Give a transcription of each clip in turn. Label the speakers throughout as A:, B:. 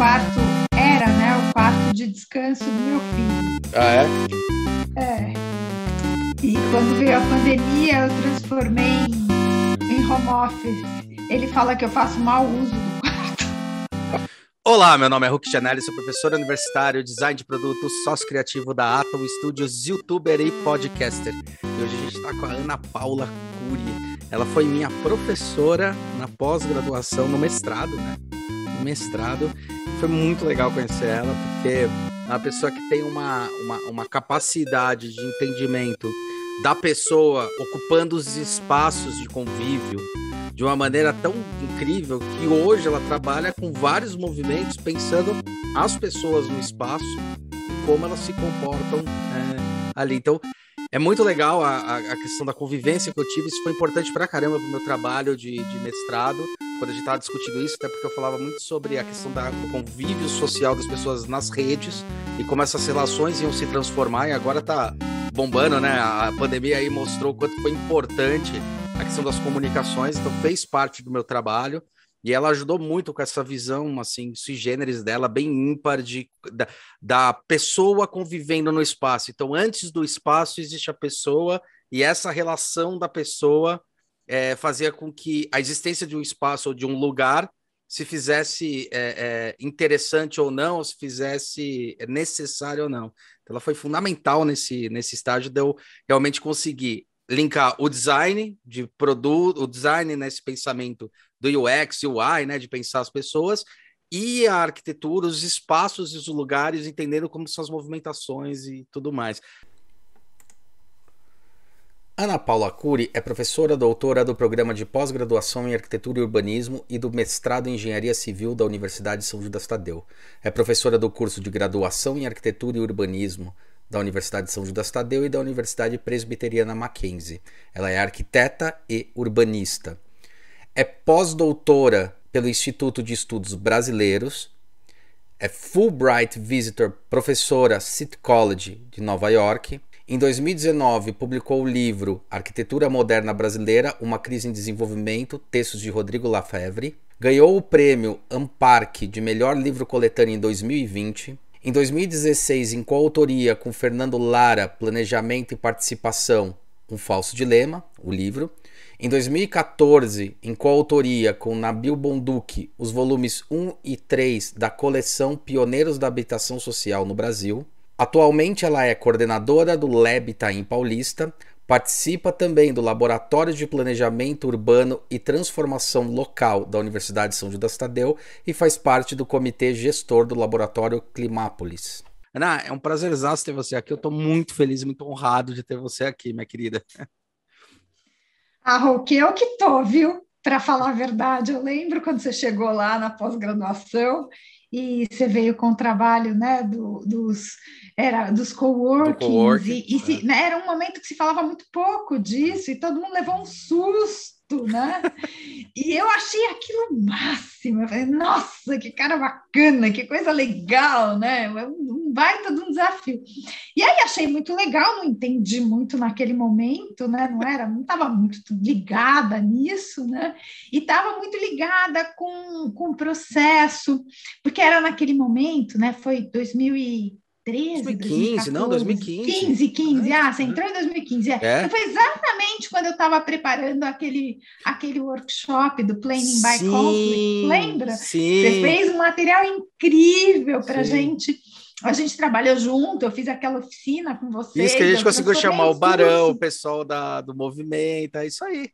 A: quarto era, né, o quarto de descanso do meu filho.
B: Ah, é?
A: É. E quando veio a pandemia, eu transformei em home office. Ele fala que eu faço mau uso do quarto.
B: Olá, meu nome é Hulk Janelli, sou professor universitário, design de produtos, sócio criativo da Atom Studios, youtuber e podcaster. E hoje a gente está com a Ana Paula Cury. Ela foi minha professora na pós-graduação, no mestrado, né? No mestrado. Foi muito legal conhecer ela, porque é uma pessoa que tem uma capacidade de entendimento da pessoa ocupando os espaços de convívio de uma maneira tão incrível que hoje ela trabalha com vários movimentos pensando as pessoas no espaço e como elas se comportam ali. Então, é muito legal a questão da convivência que eu tive. Isso foi importante pra caramba pro meu trabalho de mestrado, quando a gente estava discutindo isso, até porque eu falava muito sobre a questão do convívio social das pessoas nas redes e como essas relações iam se transformar, e agora tá bombando, né? A pandemia aí mostrou o quanto foi importante a questão das comunicações, então fez parte do meu trabalho, e ela ajudou muito com essa visão, assim, sui generis dela, bem ímpar da pessoa convivendo no espaço. Então, antes do espaço existe a pessoa, e essa relação da pessoa fazia com que a existência de um espaço ou de um lugar se fizesse interessante ou não, ou se fizesse necessário ou não. Então, ela foi fundamental nesse estágio de eu realmente conseguir linkar o design de produto, o design nesse pensamento do UX, UI, né, de pensar as pessoas, e a arquitetura, os espaços e os lugares, entendendo como são as movimentações e tudo mais. Ana Paula Cury é professora doutora do programa de pós-graduação em Arquitetura e Urbanismo e do mestrado em Engenharia Civil da Universidade de São Judas Tadeu. É professora do curso de graduação em Arquitetura e Urbanismo da Universidade de São Judas Tadeu e da Universidade Presbiteriana Mackenzie. Ela é arquiteta e urbanista. É pós-doutora pelo Instituto de Estudos Brasileiros. É Fulbright Visitor, professora City College de Nova York. Em 2019, publicou o livro Arquitetura Moderna Brasileira, Uma Crise em Desenvolvimento, textos de Rodrigo Lafevre. Ganhou o prêmio Amparc de melhor livro coletâneo em 2020. Em 2016, em coautoria com Fernando Lara, Planejamento e Participação, Um Falso Dilema, o livro. Em 2014, em coautoria com Nabil Bonduki, os volumes 1 e 3 da coleção Pioneiros da Habitação Social no Brasil. Atualmente ela é coordenadora do Lab Itaim Paulista, participa também do Laboratório de Planejamento Urbano e Transformação Local da Universidade de São Judas Tadeu e faz parte do comitê gestor do Laboratório Climápolis. Ana, é um prazerzaço ter você aqui. Eu estou muito feliz e muito honrado de ter você aqui, minha querida.
A: Hulk, eu que tô, viu? Para falar a verdade, eu lembro quando você chegou lá na pós-graduação e você veio com o trabalho, né, dos coworkings, né, era um momento que se falava muito pouco disso e todo mundo levou um susto, né? E eu achei aquilo o máximo. Eu falei, nossa, que cara bacana, que coisa legal, né? Um baita de um desafio. E aí achei muito legal, não entendi muito naquele momento, né? Não estava muito ligada nisso, né? E estava muito ligada com o processo, porque era naquele momento, né? Foi 2013,
B: 2015,
A: 2014,
B: não, 2015.
A: 2015, você entrou em 2015. Então foi exatamente quando eu estava preparando aquele workshop do Planning by Conflict, lembra?
B: Sim.
A: Você fez um material incrível para a gente trabalhou junto, eu fiz aquela oficina com vocês.
B: Isso que a gente conseguiu chamar o Barão, o pessoal do movimento, é isso aí.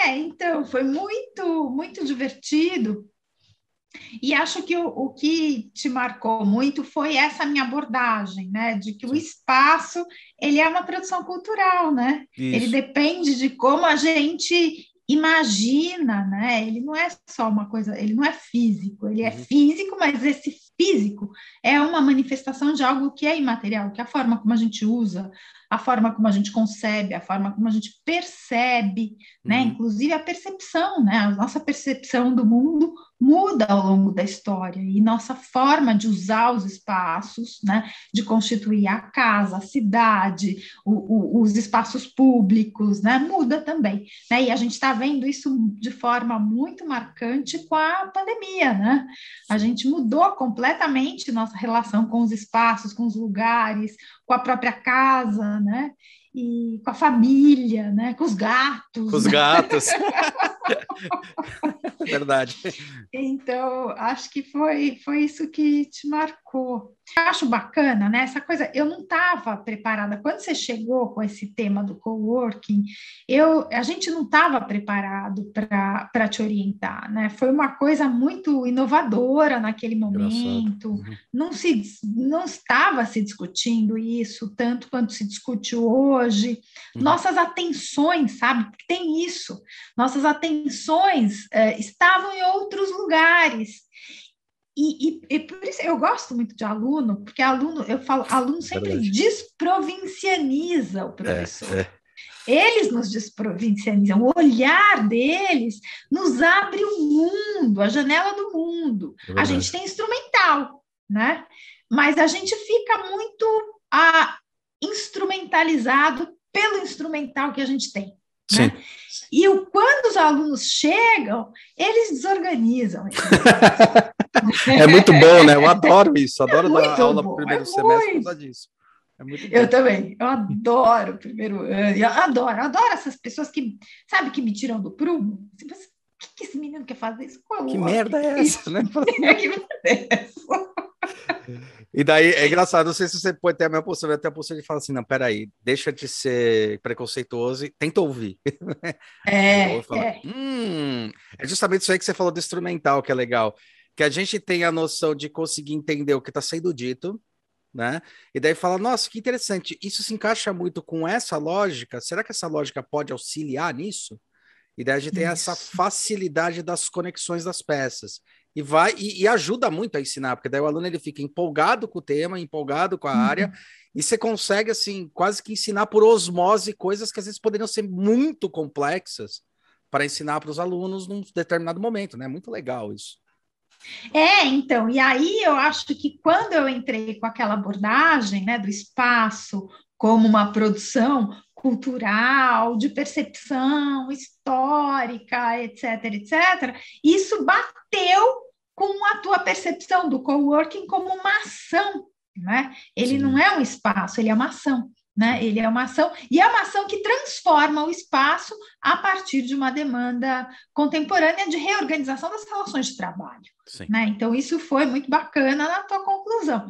A: Então, foi muito, muito divertido. E acho que o que te marcou muito foi essa minha abordagem, né? De que o espaço, ele é uma produção cultural, né?
B: Isso.
A: Ele depende de como a gente imagina, né? Ele não é só uma coisa, ele não é físico, ele é físico, mas esse físico é uma manifestação de algo que é imaterial, que é a forma como a gente usa, a forma como a gente concebe, a forma como a gente percebe, né? Inclusive a percepção, né? A nossa percepção do mundo muda ao longo da história, e nossa forma de usar os espaços, né, de constituir a casa, a cidade, os espaços públicos, né, muda também, né, e a gente está vendo isso de forma muito marcante com a pandemia, né, a gente mudou completamente nossa relação com os espaços, com os lugares, com a própria casa, né, e com a família, né, com os gatos.
B: Com os gatos. Verdade.
A: Então, acho que foi isso que te marcou. Eu acho bacana, né? Essa coisa, eu não estava preparada. Quando você chegou com esse tema do coworking, a gente não estava preparado para te orientar, né? Foi uma coisa muito inovadora naquele momento.
B: Uhum.
A: Não estava se discutindo isso tanto quanto se discute hoje. Nossas atenções, sabe? Porque tem isso. Nossas atenções estavam em outros lugares. E por isso eu gosto muito de aluno, porque aluno sempre desprovincianiza o professor. Eles nos desprovincianizam, o olhar deles nos abre o mundo, a janela do mundo. A gente tem instrumental, né? Mas a gente fica muito instrumentalizado pelo instrumental que a gente tem.
B: Sim.
A: Né? E quando os alunos chegam, eles desorganizam.
B: É muito bom, né? Eu adoro isso, adoro dar aula no primeiro semestre por causa disso. É muito bom.
A: Eu também, eu adoro o primeiro ano, eu adoro essas pessoas que, sabe, que me tiram do prumo. O que esse menino quer fazer? Isso?
B: Que merda é essa, né?
A: Que merda é essa?
B: E daí, é engraçado, não sei se você pode ter a minha postura, até a postura de falar assim, não, peraí, deixa de ser preconceituoso e tenta ouvir. É justamente isso aí que você falou do instrumental, que é legal, que a gente tem a noção de conseguir entender o que está sendo dito, né? E daí fala, nossa, que interessante, isso se encaixa muito com essa lógica, será que essa lógica pode auxiliar nisso? E daí a gente tem essa facilidade das conexões das peças. E ajuda muito a ensinar, porque daí o aluno ele fica empolgado com o tema, empolgado com a área, e você consegue, assim, quase que ensinar por osmose coisas que às vezes poderiam ser muito complexas para ensinar para os alunos num determinado momento, né? Muito legal isso.
A: Então, e aí eu acho que quando eu entrei com aquela abordagem, né, do espaço como uma produção cultural, de percepção histórica, etc., isso bateu com a tua percepção do coworking como uma ação, né? Ele não é um espaço, ele é uma ação. Né? Ele é uma ação, e é uma ação que transforma o espaço a partir de uma demanda contemporânea de reorganização das relações de trabalho. Né? Então, isso foi muito bacana na tua conclusão.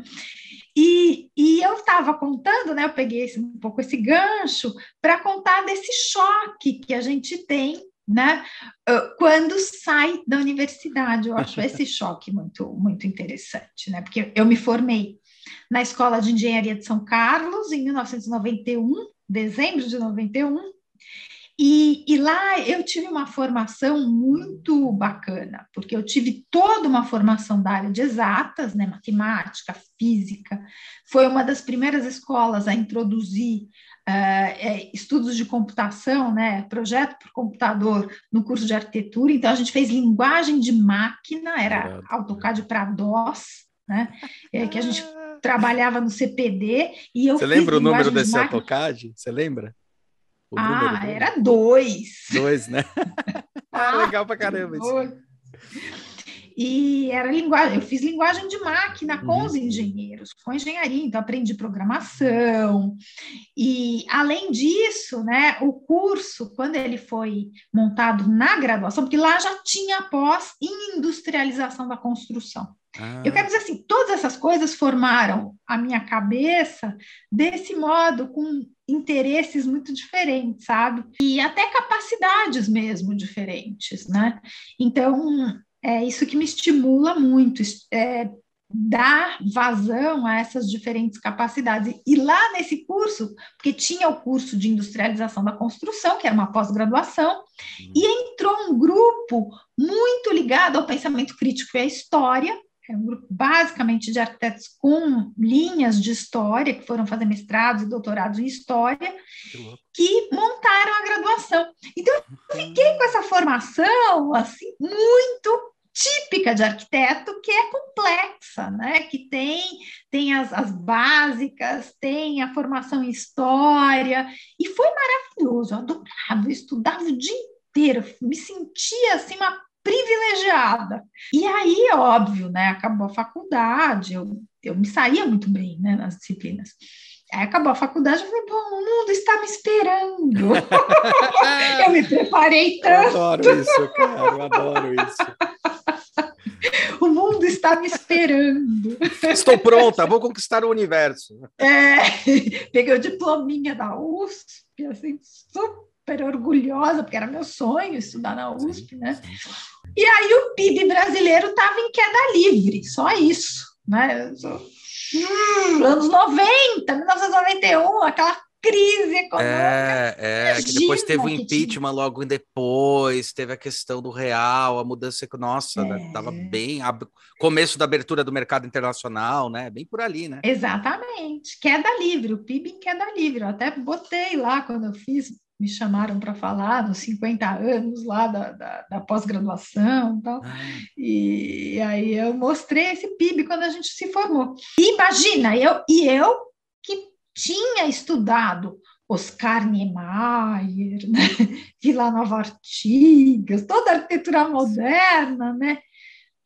A: E eu estava contando, né? Eu peguei um pouco esse gancho para contar desse choque que a gente tem, né? Quando sai da universidade. Eu acho esse choque muito, muito interessante, né? Porque eu me formei na Escola de Engenharia de São Carlos, em 1991, dezembro de 91, e lá eu tive uma formação muito bacana, porque eu tive toda uma formação da área de exatas, né, matemática, física, foi uma das primeiras escolas a introduzir estudos de computação, né, projeto por computador no curso de arquitetura, então a gente fez linguagem de máquina, era AutoCAD para DOS, né, que a gente trabalhava no CPD, e eu
B: Você lembra o número desse AutoCAD? Você lembra?
A: Era 2.
B: 2, né? Legal pra caramba isso.
A: E era linguagem, eu fiz linguagem de máquina com os engenheiros, com engenharia, então aprendi programação. E além disso, né, o curso, quando ele foi montado na graduação, porque lá já tinha pós em industrialização da construção. Eu quero dizer assim, todas essas coisas formaram a minha cabeça desse modo, com interesses muito diferentes, sabe? E até capacidades mesmo diferentes, né? Então, é isso que me estimula muito, dar vazão a essas diferentes capacidades. E lá nesse curso, porque tinha o curso de industrialização da construção, que era uma pós-graduação, e entrou um grupo muito ligado ao pensamento crítico e à história, é um grupo basicamente de arquitetos com linhas de história, que foram fazer mestrados e doutorados em história, que montaram a graduação. Então, eu fiquei com essa formação, assim, muito típica de arquiteto, que é complexa, né? Que tem as básicas, tem a formação em história, e foi maravilhoso, eu adorava, eu estudava o dia inteiro, me sentia assim uma privilegiada. E aí, óbvio, né? Acabou a faculdade, eu me saía muito bem, né, nas disciplinas. Aí acabou a faculdade, eu falei, bom, o mundo está me esperando. Eu me preparei tanto.
B: Eu adoro isso, cara, eu adoro isso.
A: O mundo está me esperando.
B: Estou pronta, vou conquistar o universo.
A: Peguei o diplominha da USP, assim, super orgulhosa, porque era meu sonho estudar na USP, sim, né? Sim. E aí o PIB brasileiro estava em queda livre, só isso, né? Anos 90, 1991, aquela crise econômica.
B: Que depois teve o impeachment logo depois, teve a questão do real, a mudança, nossa, estava bem, começo da abertura do mercado internacional, né? Bem por ali, né?
A: Exatamente, queda livre, o PIB em queda livre, eu até botei lá quando eu fiz, me chamaram para falar nos 50 anos lá da pós-graduação e tal, e aí eu mostrei esse PIB quando a gente se formou. E imagina, eu que tinha estudado Oscar Niemeyer, né? Vila Nova Artigas, toda a arquitetura moderna, né?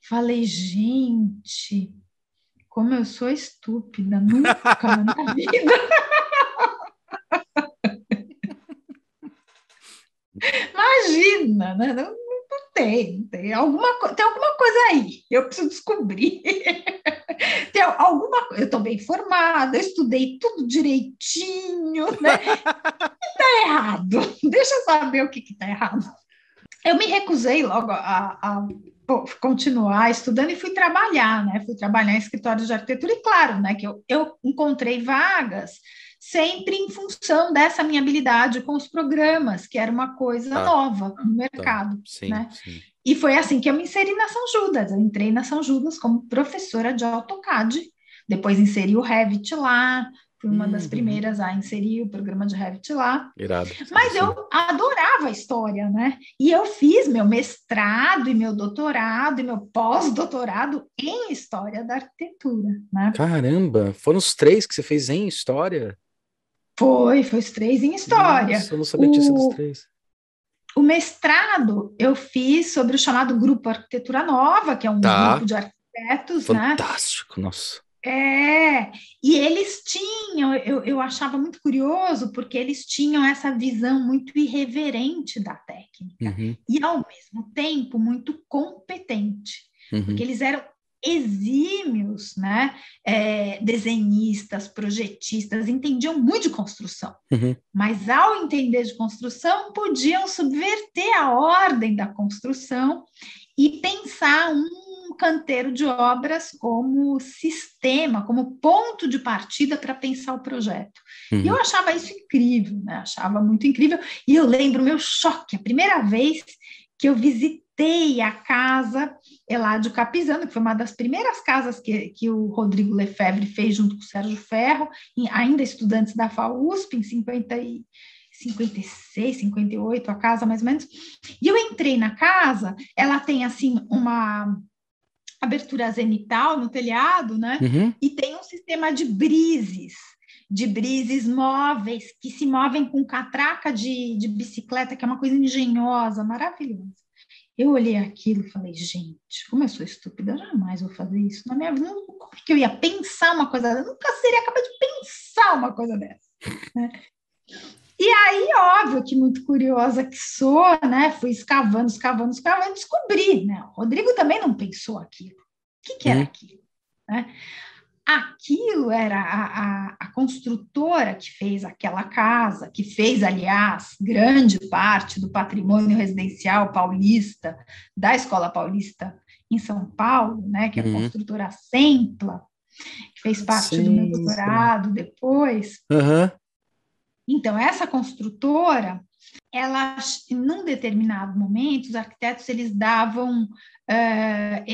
A: Falei, gente, como eu sou estúpida, nunca na minha vida. Imagina, né? Não tem alguma coisa aí, eu preciso descobrir. Tem alguma coisa, eu estou bem formada, eu estudei tudo direitinho, né? O que está errado? Deixa eu saber o que está errado. Eu me recusei logo a continuar estudando e fui trabalhar, né? Fui trabalhar em escritórios de arquitetura e, claro, né, que eu encontrei vagas sempre em função dessa minha habilidade com os programas, que era uma coisa nova no mercado,
B: sim,
A: né?
B: Sim.
A: E foi assim que eu me inseri na São Judas. Eu entrei na São Judas como professora de AutoCAD, depois inseri o Revit lá, fui uma das primeiras a inserir o programa de Revit lá.
B: Irado.
A: Mas eu adorava a história, né? E eu fiz meu mestrado e meu doutorado e meu pós-doutorado em História da Arquitetura, né?
B: Caramba, foram os 3 que você fez em História?
A: Foi os 3 em História.
B: Nossa, eu não sabia que tinha sido os 3.
A: O mestrado eu fiz sobre o chamado Grupo Arquitetura Nova, que é um grupo de arquitetos,
B: fantástico, né? Nossa.
A: E eles tinham, eu achava muito curioso, porque eles tinham essa visão muito irreverente da técnica, e ao mesmo tempo muito competente, porque eles eram exímios, né? Desenhistas, projetistas, entendiam muito de construção, mas ao entender de construção, podiam subverter a ordem da construção e pensar um canteiro de obras como sistema, como ponto de partida para pensar o projeto. E eu achava isso incrível, né? Achava muito incrível. E eu lembro o meu choque, a primeira vez que eu visitei a casa Eládio Capizano, que foi uma das primeiras casas que o Rodrigo Lefebvre fez junto com o Sérgio Ferro, ainda estudantes da FAUSP, em 56, 58, a casa mais ou menos. E eu entrei na casa, ela tem assim uma abertura zenital no telhado, né? E tem um sistema de brises móveis, que se movem com catraca de bicicleta, que é uma coisa engenhosa, maravilhosa. Eu olhei aquilo e falei, gente, como eu sou estúpida, jamais vou fazer isso na minha vida. Como é que eu ia pensar uma coisa dessa? Eu nunca seria capaz de pensar uma coisa dessa, né? E aí, óbvio que muito curiosa que sou, né? Fui escavando, e descobri, né? O Rodrigo também não pensou aquilo. O que era aquilo, né? Aquilo era a construtora que fez aquela casa, que fez, aliás, grande parte do patrimônio residencial paulista, da Escola Paulista em São Paulo, né? Que é a construtora Sempla, que fez parte do meu doutorado depois. Então, essa construtora, ela, num determinado momento, os arquitetos, eles davam,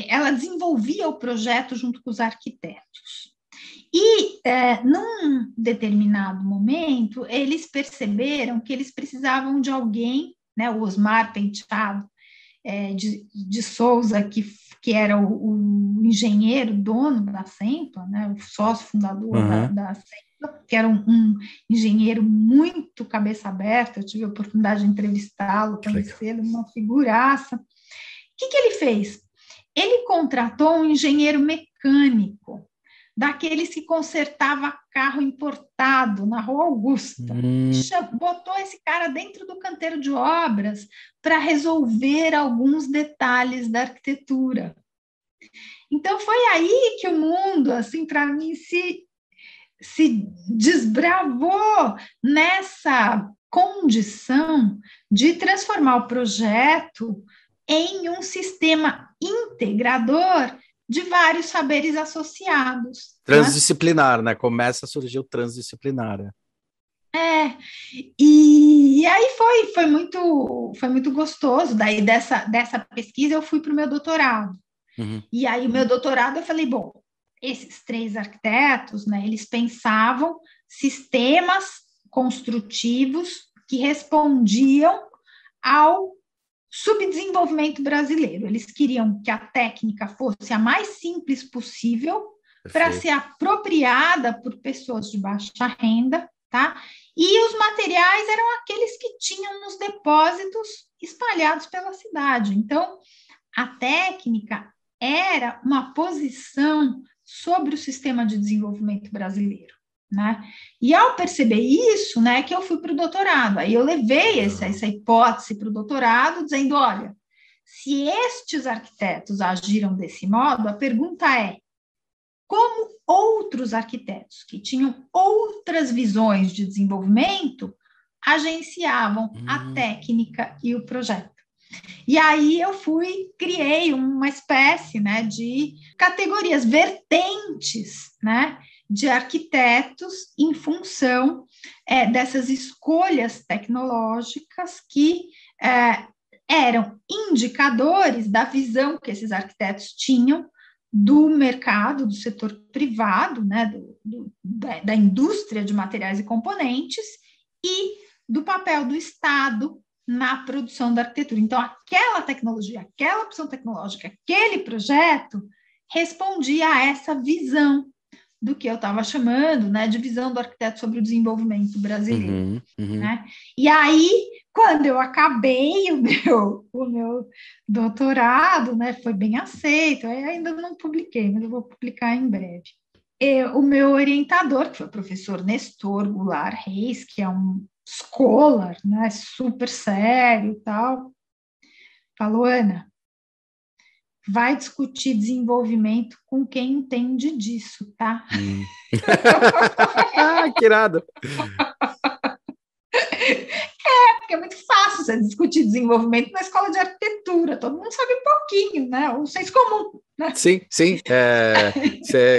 A: ela desenvolvia o projeto junto com os arquitetos. E, num determinado momento, eles perceberam que eles precisavam de alguém, né, o Osmar Penteado, de Souza, que era o engenheiro, dono da Sempla, né, o sócio fundador da Sempla, que era um engenheiro muito cabeça aberta. Eu tive a oportunidade de entrevistá-lo, conhecê-lo, uma figuraça. O que ele fez? Ele contratou um engenheiro mecânico, daqueles que consertava carro importado na Rua Augusta. Botou esse cara dentro do canteiro de obras para resolver alguns detalhes da arquitetura. Então, foi aí que o mundo, assim, para mim, se desbravou nessa condição de transformar o projeto em um sistema integrador de vários saberes associados.
B: Transdisciplinar, né? Começa a surgir o transdisciplinar.
A: E aí foi muito gostoso. Daí dessa pesquisa eu fui para o meu doutorado. E aí o meu doutorado eu falei, bom, esses 3 arquitetos, né, eles pensavam sistemas construtivos que respondiam ao subdesenvolvimento brasileiro. Eles queriam que a técnica fosse a mais simples possível para ser apropriada por pessoas de baixa renda, tá? E os materiais eram aqueles que tinham nos depósitos espalhados pela cidade. Então, a técnica era uma posição sobre o sistema de desenvolvimento brasileiro, né? E ao perceber isso, né, que eu fui para o doutorado. Aí eu levei essa hipótese para o doutorado, dizendo, olha, se estes arquitetos agiram desse modo, a pergunta é, como outros arquitetos que tinham outras visões de desenvolvimento agenciavam a técnica e o projeto? E aí eu criei uma espécie, né, de categorias, vertentes, né, de arquitetos em função dessas escolhas tecnológicas que eram indicadores da visão que esses arquitetos tinham do mercado, do setor privado, né, da indústria de materiais e componentes e do papel do Estado na produção da arquitetura. Então, aquela tecnologia, aquela opção tecnológica, aquele projeto respondia a essa visão do que eu estava chamando, né, de visão do arquiteto sobre o desenvolvimento brasileiro. Né? E aí, quando eu acabei o meu doutorado, né, foi bem aceito, eu ainda não publiquei, mas eu vou publicar em breve. O meu orientador, que foi o professor Nestor Goulart Reis, que é um scholar, né, super sério e tal, falou, Ana, vai discutir desenvolvimento com quem entende disso, tá?
B: Que irado!
A: Porque é muito fácil você discutir desenvolvimento na escola de arquitetura, todo mundo sabe um pouquinho, né? Um senso comum, né?
B: Sim.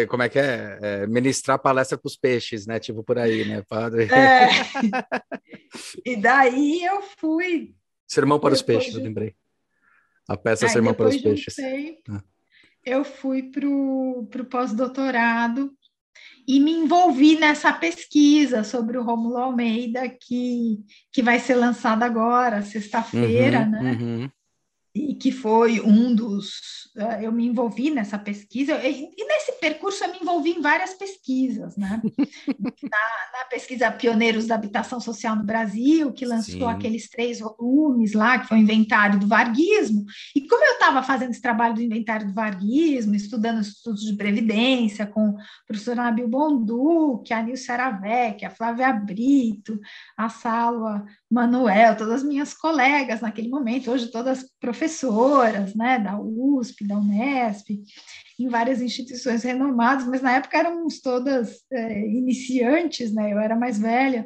B: Como é que é? Ministrar palestra para os peixes, né? Tipo por aí, né, padre?
A: E daí eu fui...
B: Sermão para os peixes, eu lembrei. A peça Sermão para os Peixes.
A: Eu fui para o pós-doutorado e me envolvi nessa pesquisa sobre o Rômulo Almeida, que vai ser lançada agora, sexta-feira, né? E que foi um dos... Eu me envolvi nessa pesquisa, e nesse percurso eu me envolvi em várias pesquisas, né? na pesquisa Pioneiros da Habitação Social no Brasil, que lançou aqueles 3 volumes lá, que foi o Inventário do Varguismo, e como eu estava fazendo esse trabalho do Inventário do Varguismo, estudando estudos de previdência com o professor Nabil Bonduque, a Nilce Aravec, a Flávia Brito, a Salwa Manuel, todas as minhas colegas naquele momento, hoje todas professoras, né, da USP, da Unesp, em várias instituições renomadas, mas na época éramos todas iniciantes, né, eu era mais velha,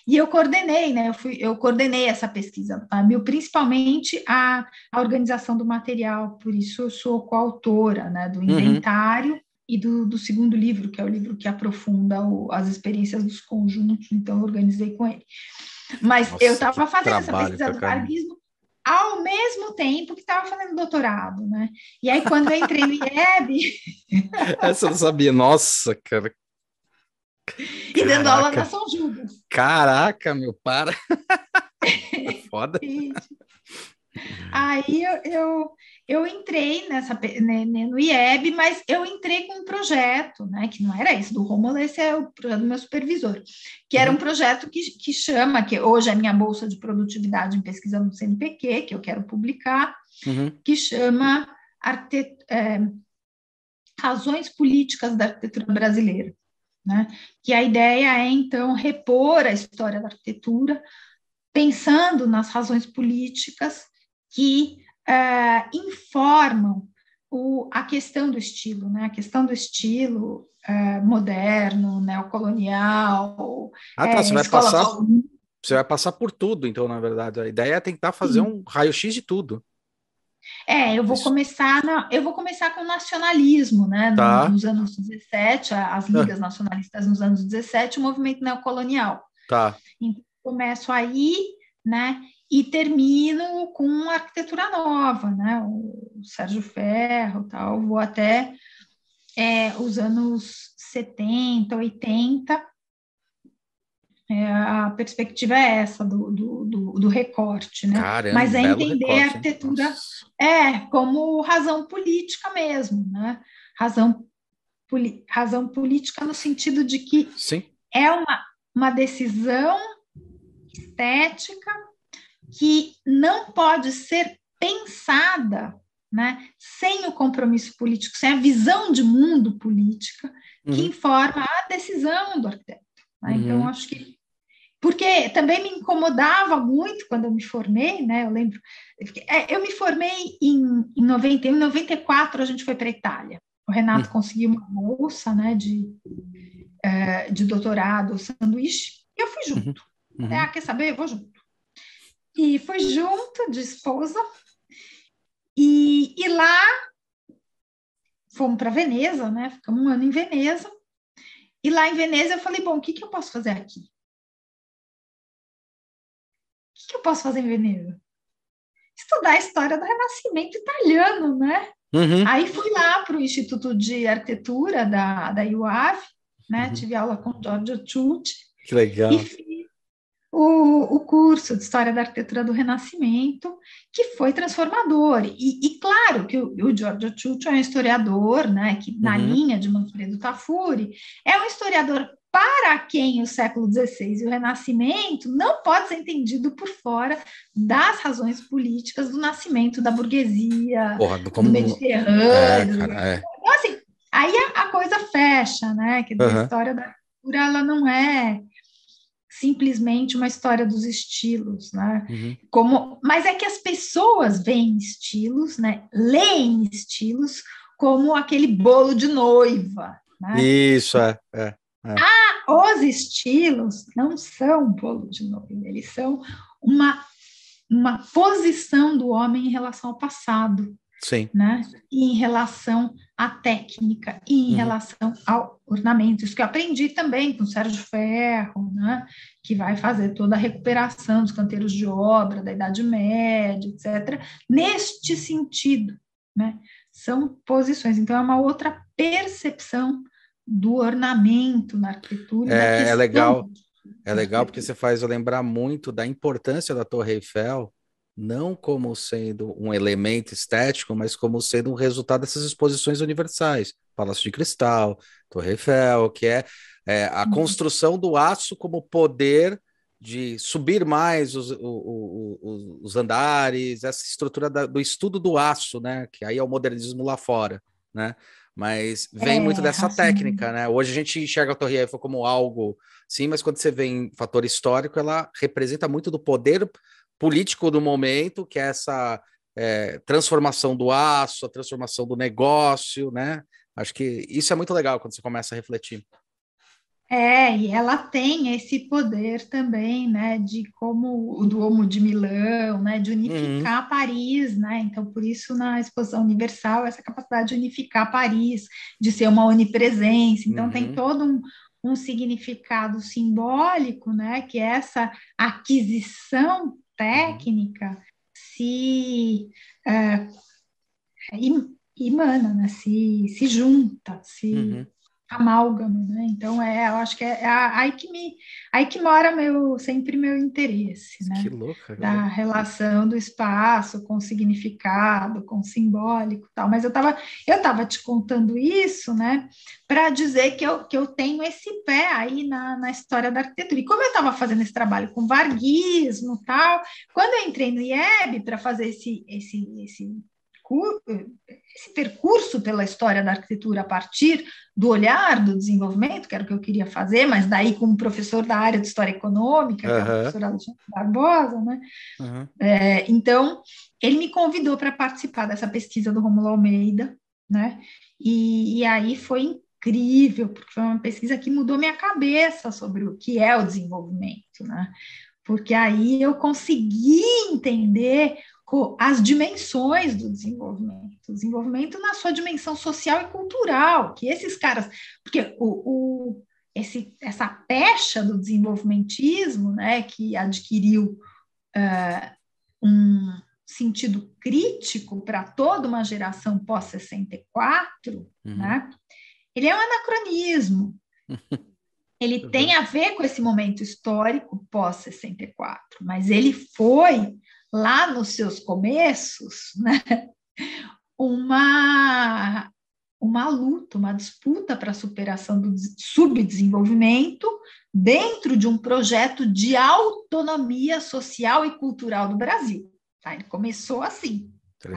A: e eu coordenei, né, eu coordenei essa pesquisa, principalmente a organização do material, por isso eu sou coautora, né, do inventário e do segundo livro, que é o livro que aprofunda as experiências dos conjuntos, então eu organizei com ele. Mas eu estava fazendo essa pesquisa do varguismo ao mesmo tempo que estava fazendo doutorado, né? E aí, quando eu entrei no IEB...
B: Essa eu não sabia. Nossa, cara.
A: E dando aula na São Judas.
B: Caraca, meu, para. Foda.
A: Aí eu entrei no IEB, mas eu entrei com um projeto, né, que não era esse do Rômulo, esse é o projeto do meu supervisor, que era um projeto que chama, que hoje é minha bolsa de produtividade em pesquisa no CNPq, que eu quero publicar, que chama Razões Políticas da Arquitetura Brasileira, né? Que a ideia é, então, repor a história da arquitetura, pensando nas razões políticas que informam a questão do estilo, né? A questão do estilo moderno, neocolonial,
B: Tá,
A: escola
B: você vai passar por tudo, então, na verdade. A ideia é tentar fazer um raio-x de tudo.
A: Eu vou começar com o nacionalismo, né? Nos anos 17, as ligas nacionalistas nos anos 17, o movimento neocolonial.
B: Tá.
A: Então, começo aí, né? E termino com a arquitetura nova, né? O Sérgio Ferro, tal. Vou até os anos 70, 80. A perspectiva é essa do recorte, né?
B: Caramba,
A: mas é entender
B: recorte,
A: a arquitetura como razão política mesmo, né? Razão política no sentido de que
B: Sim.
A: é uma decisão estética que não pode ser pensada, né, sem o compromisso político, sem a visão de mundo política que informa a decisão do arquiteto. Né? Então, acho que porque também me incomodava muito quando eu me formei, né? Eu lembro, eu me formei em 91, em 94 a gente foi para a Itália. O Renato conseguiu uma bolsa, né, de doutorado, sanduíche, e eu fui junto. Quer saber? Eu vou junto. E fui junto, de esposa, e lá fomos para Veneza, né? Ficamos um ano em Veneza. E lá em Veneza eu falei, bom, o que eu posso fazer aqui? O que eu posso fazer em Veneza? Estudar a história do Renascimento italiano, né? Aí fui lá para o Instituto de Arquitetura da UAV, né? Tive aula com Giorgio Ciucci.
B: Que legal.
A: E fiz o curso de História da Arquitetura do Renascimento, que foi transformador. E claro que o Giorgio Ciucci é um historiador, né? Que na linha de Manfredo Tafuri, é um historiador para quem o século XVI e o Renascimento não pode ser entendido por fora das razões políticas do nascimento da burguesia, do Mediterrâneo. Então, assim, aí a coisa fecha, né? Quer dizer, a história da arquitetura, ela não é simplesmente uma história dos estilos, né? Mas é que as pessoas veem estilos, né? Leem estilos como aquele bolo de noiva, né?
B: Isso,
A: Os estilos não são bolo de noiva, eles são uma posição do homem em relação ao passado.
B: Sim.
A: Né? E em relação à técnica, e em relação ao ornamento. Isso que eu aprendi também com o Sérgio Ferro, né? Que vai fazer toda a recuperação dos canteiros de obra da Idade Média, etc. Neste sentido, né? São posições. Então, é uma outra percepção do ornamento na arquitetura.
B: É legal. É legal porque você faz eu lembrar muito da importância da Torre Eiffel, não como sendo um elemento estético, mas como sendo um resultado dessas exposições universais. Palácio de Cristal, Torre Eiffel, que é a construção do aço como poder de subir mais os andares, essa estrutura do estudo do aço, né? Que aí é o modernismo lá fora, né? Mas vem muito dessa técnica, né? Hoje a gente enxerga a Torre Eiffel como algo, sim, mas quando você vê em fator histórico, ela representa muito do poder político do momento, que é essa transformação do aço, a transformação do negócio, né? Acho que isso é muito legal quando você começa a refletir.
A: E ela tem esse poder também, né, de como o Duomo de Milão, né, de unificar Paris, né, então por isso na Exposição Universal essa capacidade de unificar Paris, de ser uma onipresença, então tem todo um significado simbólico, né, que essa aquisição técnica se emana, né, se junta, amálgama, né? Então, eu acho que é aí que mora sempre meu interesse, né?
B: Que louca,
A: Da relação do espaço com o significado, com o simbólico e tal. Mas eu tava te contando isso, né? Para dizer que eu tenho esse pé aí na história da arquitetura. E como eu estava fazendo esse trabalho com varguismo e tal, quando eu entrei no IEB para fazer esse percurso pela história da arquitetura a partir do olhar do desenvolvimento, que era o que eu queria fazer, mas daí como professor da área de História Econômica, que é o professor Alexandre Barbosa, né? Então, ele me convidou para participar dessa pesquisa do Rômulo Almeida, né? E aí foi incrível, porque foi uma pesquisa que mudou minha cabeça sobre o que é o desenvolvimento, né? Porque aí eu consegui entender as dimensões do desenvolvimento na sua dimensão social e cultural, que esses caras, porque essa pecha do desenvolvimentismo, né, que adquiriu um sentido crítico para toda uma geração pós-64, né, ele é um anacronismo. Ele tem a ver com esse momento histórico pós-64, mas ele foi lá nos seus começos, né, uma luta, uma disputa para a superação do subdesenvolvimento dentro de um projeto de autonomia social e cultural do Brasil. Tá? Ele começou assim. Tá?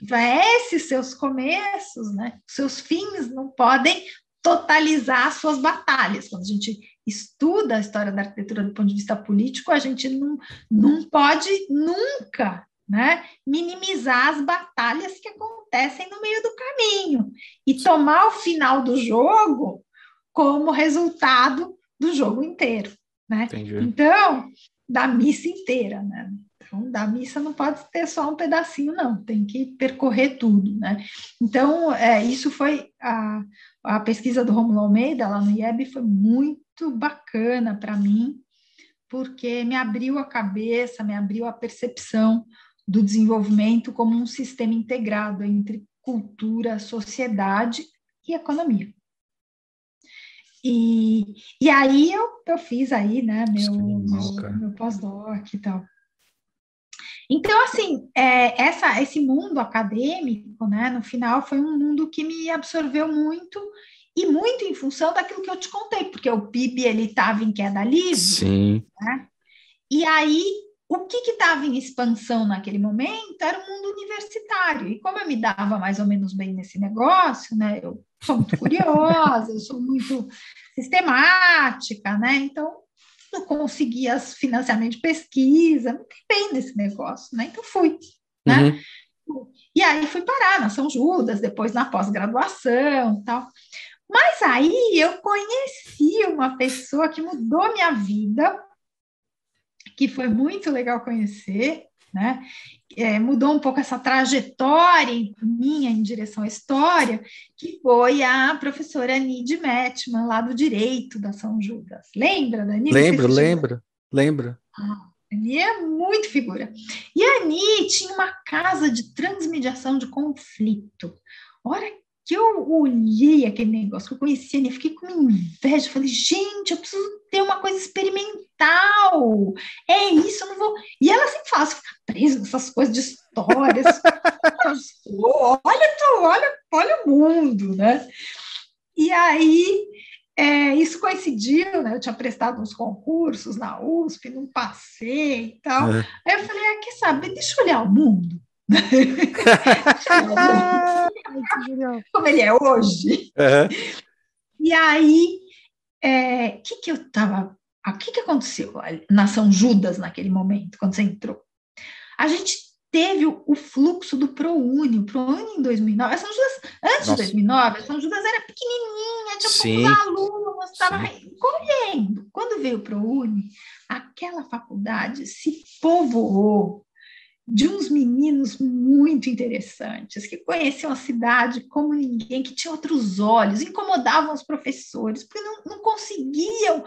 A: Então, esses seus começos, né, seus fins não podem totalizar as suas batalhas. Quando a gente estuda a história da arquitetura do ponto de vista político, a gente não pode nunca, né, minimizar as batalhas que acontecem no meio do caminho e tomar o final do jogo como resultado do jogo inteiro, né? Então, da missa inteira, né? Então, da missa não pode ter só um pedacinho, não, tem que percorrer tudo, né? Então, isso foi a pesquisa do Rômulo Almeida lá no IEB foi muito bacana para mim, porque me abriu a cabeça, me abriu a percepção do desenvolvimento como um sistema integrado entre cultura, sociedade e economia. E aí eu fiz aí, né, meu pós-doc e tal. Então, assim, esse mundo acadêmico, né, no final, foi um mundo que me absorveu muito, e muito em função daquilo que eu te contei, porque o PIB ele estava em queda livre.
B: Sim.
A: Né? E aí, o que estava em expansão naquele momento era o mundo universitário. E como eu me dava mais ou menos bem nesse negócio, né, eu sou muito curiosa, eu sou muito sistemática, né, então eu conseguia financiamento de pesquisa, me dei bem nesse negócio, né, então fui, né. E aí fui parar na São Judas, depois na pós-graduação e tal. Mas aí eu conheci uma pessoa que mudou minha vida, que foi muito legal conhecer, né? Mudou um pouco essa trajetória minha em direção à história, que foi a professora Anide Mettmann, lá do Direito da São Judas. Lembra da Anide?
B: Lembro.
A: A Ani é muito figura. E a Ani tinha uma casa de transmediação de conflito. Hora que eu olhei aquele negócio, que eu conhecia, eu fiquei com inveja, falei, gente, eu preciso ter uma coisa experimental, isso, eu não vou... E ela sempre fala, você fica preso nessas coisas de histórias, olha o mundo, né? E aí, isso coincidiu, né? Eu tinha prestado uns concursos na USP, não passei e tal, aí eu falei, quer saber, deixa eu olhar o mundo. Como ele é hoje. E aí, o que aconteceu na São Judas naquele momento, quando você entrou? A gente teve o fluxo do ProUni. O ProUni em 2009, a São Judas, antes de 2009, a São Judas era pequenininha, tinha poucos alunos, estava colhendo. Quando veio o ProUni, aquela faculdade se povoou de uns meninos muito interessantes, que conheciam a cidade como ninguém, que tinham outros olhos, incomodavam os professores, porque não conseguiam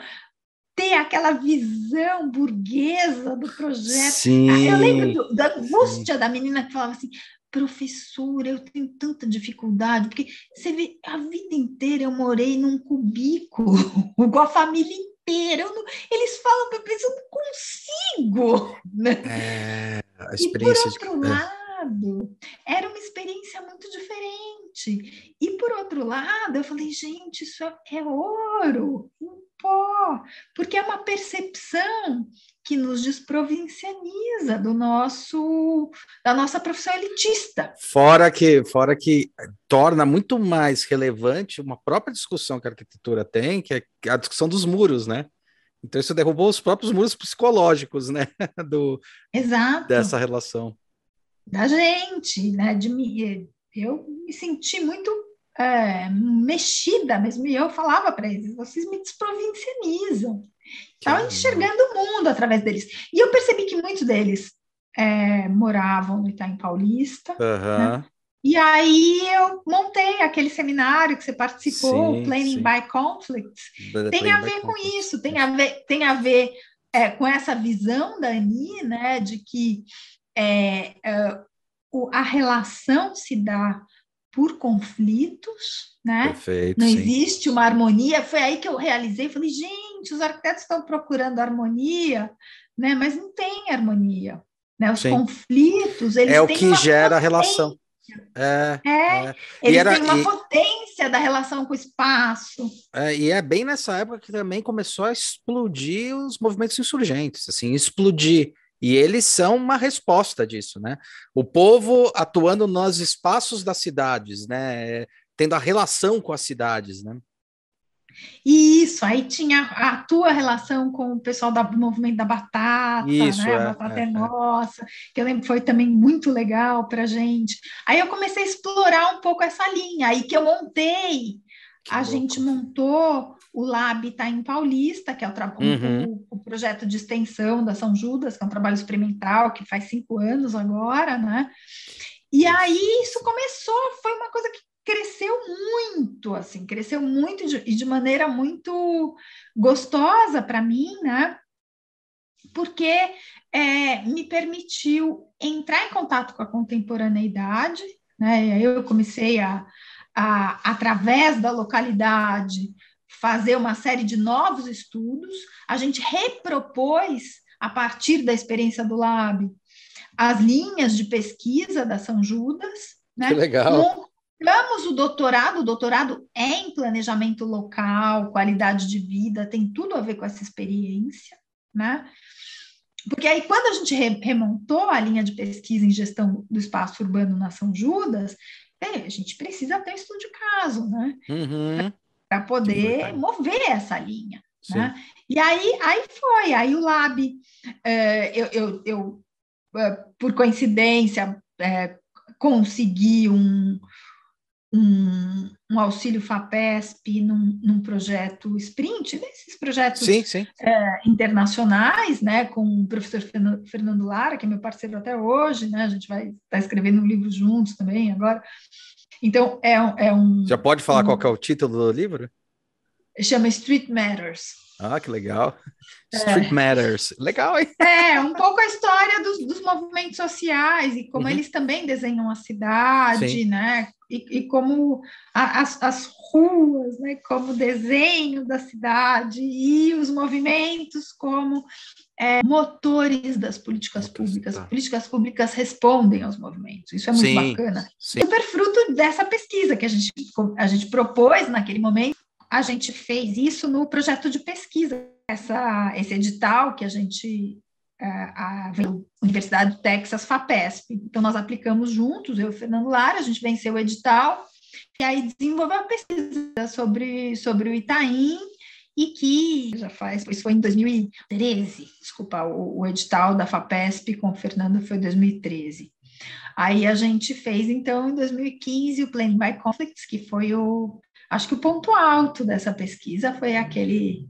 A: ter aquela visão burguesa do projeto.
B: Sim,
A: eu lembro da angústia da menina que falava assim, professora, eu tenho tanta dificuldade, porque você vê, a vida inteira eu morei num cubículo com a família inteira. Eles falam para mim, eu não consigo, né?
B: A
A: E por
B: experiência
A: outro lado, era uma experiência muito diferente. E por outro lado, eu falei, gente, isso é ouro, em pó, porque é uma percepção que nos desprovincianiza da nossa profissão elitista.
B: Fora que torna muito mais relevante uma própria discussão que a arquitetura tem, que é a discussão dos muros, né? Então isso derrubou os próprios muros psicológicos, né?
A: Exato.
B: Dessa relação.
A: Da gente, né? Eu me senti muito mexida mesmo, e eu falava para eles, vocês me desprovincianizam. Estava enxergando o mundo através deles. E eu percebi que muitos deles moravam no Itaim Paulista, né? E aí eu montei aquele seminário que você participou, sim, Planning sim. by Conflicts. Tem a ver com isso, tem a ver com essa visão da Ani, né, de que a relação se dá por conflitos, né?
B: Perfeito,
A: não
B: sim.
A: existe uma harmonia. Foi aí que eu realizei, falei, gente, os arquitetos estão procurando harmonia, né? Mas não tem harmonia, né? Os sim. conflitos, eles
B: é o
A: têm
B: que gera a relação.
A: Eles têm uma potência da relação com o espaço.
B: E é bem nessa época que também começou a explodir os movimentos insurgentes, assim, explodir. E eles são uma resposta disso, né? O povo atuando nos espaços das cidades, né? Tendo a relação com as cidades, né?
A: Isso, aí tinha a tua relação com o pessoal do movimento da batata,
B: isso,
A: né? A batata é nossa, que eu lembro que foi também muito legal para a gente. Aí eu comecei a explorar um pouco essa linha, aí que eu montei. Gente montou o Lab Itaim Paulista, que é o projeto de extensão da São Judas, que é um trabalho experimental que faz 5 anos agora, né? E aí isso começou, foi uma coisa que cresceu muito e de maneira muito gostosa para mim, né? Porque me permitiu entrar em contato com a contemporaneidade, né? E aí eu comecei através da localidade, fazer uma série de novos estudos. A gente repropôs, a partir da experiência do Lab, as linhas de pesquisa da São Judas, né?
B: Que legal.
A: Montamos o doutorado é em planejamento local, qualidade de vida, tem tudo a ver com essa experiência, né? Porque aí, quando a gente remontou a linha de pesquisa em gestão do espaço urbano na São Judas, a gente precisa ter estudo de caso, né? Para poder mover essa linha, né? E aí foi, aí o Lab, eu por coincidência, consegui um auxílio FAPESP num projeto Sprint, desses projetos internacionais, né, com o professor Fernando Lara, que é meu parceiro até hoje, né, a gente vai estar escrevendo um livro juntos também agora. Então,
B: Já pode falar qual que é o título do livro?
A: Chama Street Matters.
B: Ah, que legal. Street Matters. Legal, hein?
A: Um pouco a história dos movimentos sociais e como eles também desenham a cidade, né? E como as ruas, né? Como desenho da cidade e os movimentos como motores das políticas públicas. As políticas públicas respondem aos movimentos. Isso é muito bacana. Super fruto dessa pesquisa que a gente propôs naquele momento. A gente fez isso no projeto de pesquisa. Esse edital que a gente, a Universidade do Texas, FAPESP. Então, nós aplicamos juntos, eu e o Fernando Lara, a gente venceu o edital, e aí desenvolveu a pesquisa sobre o Itaim, e que isso foi em 2013, desculpa, o edital da FAPESP com o Fernando foi em 2013. Aí a gente fez, então, em 2015, o Planning by Conflicts, que foi acho que o ponto alto dessa pesquisa foi aquele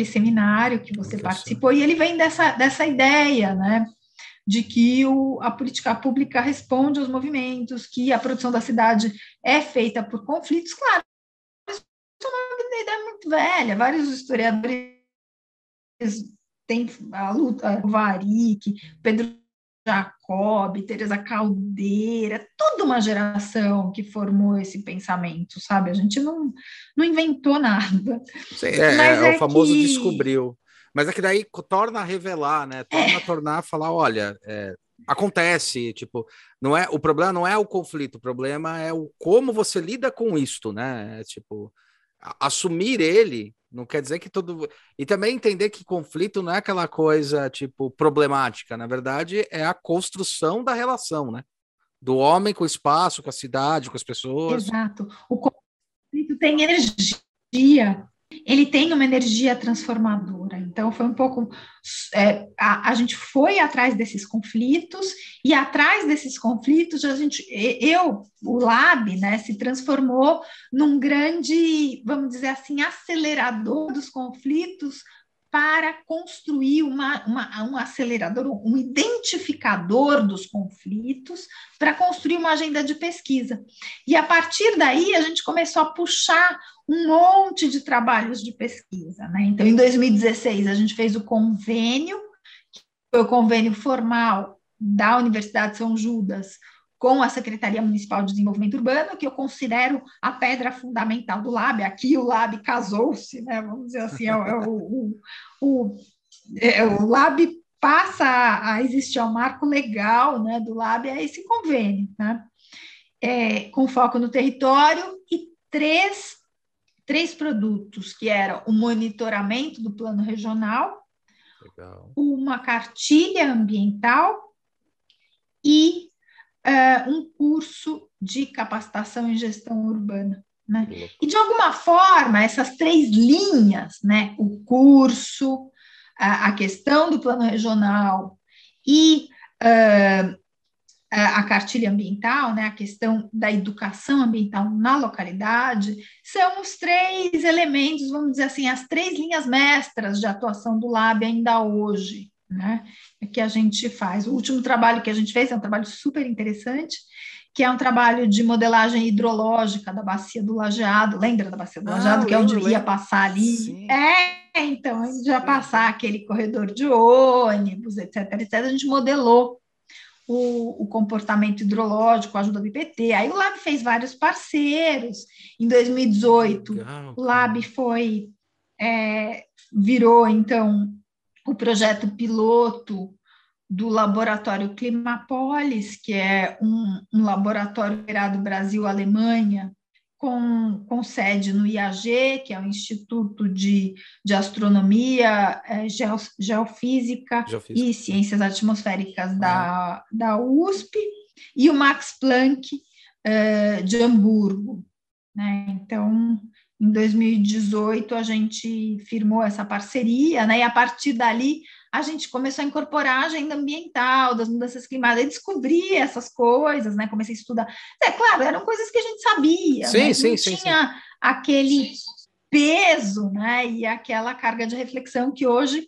A: seminário que você participou, e ele vem dessa ideia, né, de que a política pública responde aos movimentos, que a produção da cidade é feita por conflitos. Claro, isso é uma ideia muito velha, vários historiadores têm a luta, o Varik, Pedro Jacob, Teresa Caldeira, toda uma geração que formou esse pensamento, sabe? A gente não inventou nada.
B: Sim, mas o famoso descobriu. Mas é que daí torna a revelar, né? Tornar a falar, olha, acontece, tipo, o problema não é o conflito, o problema é o como você lida com isto, né? Tipo, assumir ele não quer dizer que todo... E também entender que conflito não é aquela coisa, tipo, problemática. Na verdade, é a construção da relação, né? Do homem com o espaço, com a cidade, com as pessoas.
A: Exato. O conflito tem energia. Ele tem uma energia transformadora. Então, foi um pouco... a gente foi atrás desses conflitos, e atrás desses conflitos, o Lab, né, se transformou num grande, vamos dizer assim, acelerador dos conflitos para construir um acelerador, um identificador dos conflitos, para construir uma agenda de pesquisa. E, a partir daí, a gente começou a puxar um monte de trabalhos de pesquisa, né? Então, em 2016, a gente fez o convênio, que foi o convênio formal da Universidade de São Judas com a Secretaria Municipal de Desenvolvimento Urbano, que eu considero a pedra fundamental do Lab. Aqui o Lab casou-se, né? Vamos dizer assim, o Lab passa a existir, um marco legal, né, do Lab, é esse convênio, né? Com foco no território, e três produtos, que eram o monitoramento do plano regional,
B: Legal.
A: uma cartilha ambiental e um curso de capacitação em gestão urbana. Né? E, de alguma forma, essas três linhas, né, o curso, a questão do plano regional e a cartilha ambiental, né, a questão da educação ambiental na localidade, são os três elementos, vamos dizer assim, as três linhas mestras de atuação do Lab ainda hoje, né, que a gente faz. O último trabalho que a gente fez é um trabalho super interessante, que é um trabalho de modelagem hidrológica da Bacia do Lajeado. Lembra da Bacia do Lajeado, que é onde ia passar ali?
B: Sim.
A: Então, a gente ia passar aquele corredor de ônibus, etc, etc. A gente modelou o comportamento hidrológico, a ajuda do IPT. Aí o Lab fez vários parceiros. Em 2018, legal. O Lab virou, então, o projeto piloto do laboratório Climapolis, que é um laboratório operado Brasil-Alemanha, com sede no IAG, que é o Instituto de Astronomia, Geofísica e Ciências Atmosféricas da USP, e o Max Planck de Hamburgo. Né? Então, em 2018, a gente firmou essa parceria, né? E a partir dali a gente começou a incorporar a agenda ambiental, das mudanças climáticas, e descobrir essas coisas, né? Comecei a estudar. Claro, eram coisas que a gente sabia, mas não tinha aquele peso, né? E aquela carga de reflexão que hoje,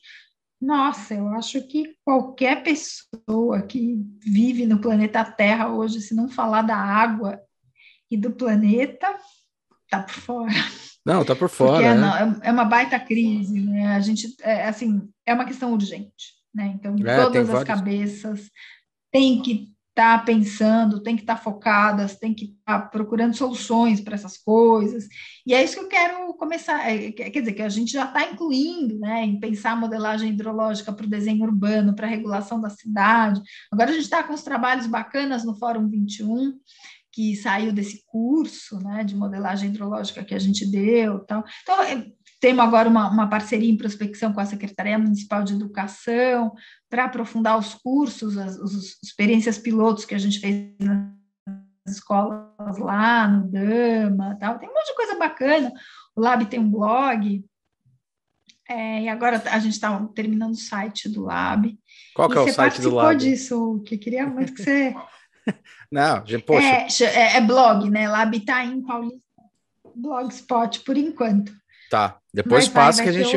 A: nossa, eu acho que qualquer pessoa que vive no planeta Terra hoje, se não falar da água e do planeta, tá por fora.
B: Não, tá por fora.
A: Porque é uma baita crise, né? A gente, assim, é uma questão urgente, né? Então, todas as cabeças têm que estar pensando, têm que estar focadas, têm que estar procurando soluções para essas coisas. E é isso que eu quero começar, quer dizer, que a gente já está incluindo, né? Em pensar a modelagem hidrológica para o desenho urbano, para a regulação da cidade. Agora a gente está com uns trabalhos bacanas no Fórum 21, que saiu desse curso, né, de modelagem hidrológica que a gente deu. Tal. Então, temos agora uma parceria em prospecção com a Secretaria Municipal de Educação para aprofundar os cursos, as experiências pilotos que a gente fez nas escolas lá, no Dama, tal. Tem um monte de coisa bacana. O Lab tem um blog, e agora a gente está terminando o site do Lab.
B: Qual que é o site do Lab?
A: Você participou disso, que queria muito que você...
B: Não, poxa.
A: É blog, né? Lab tá em Paulista, Blogspot, por enquanto.
B: Tá, depois passa que a gente,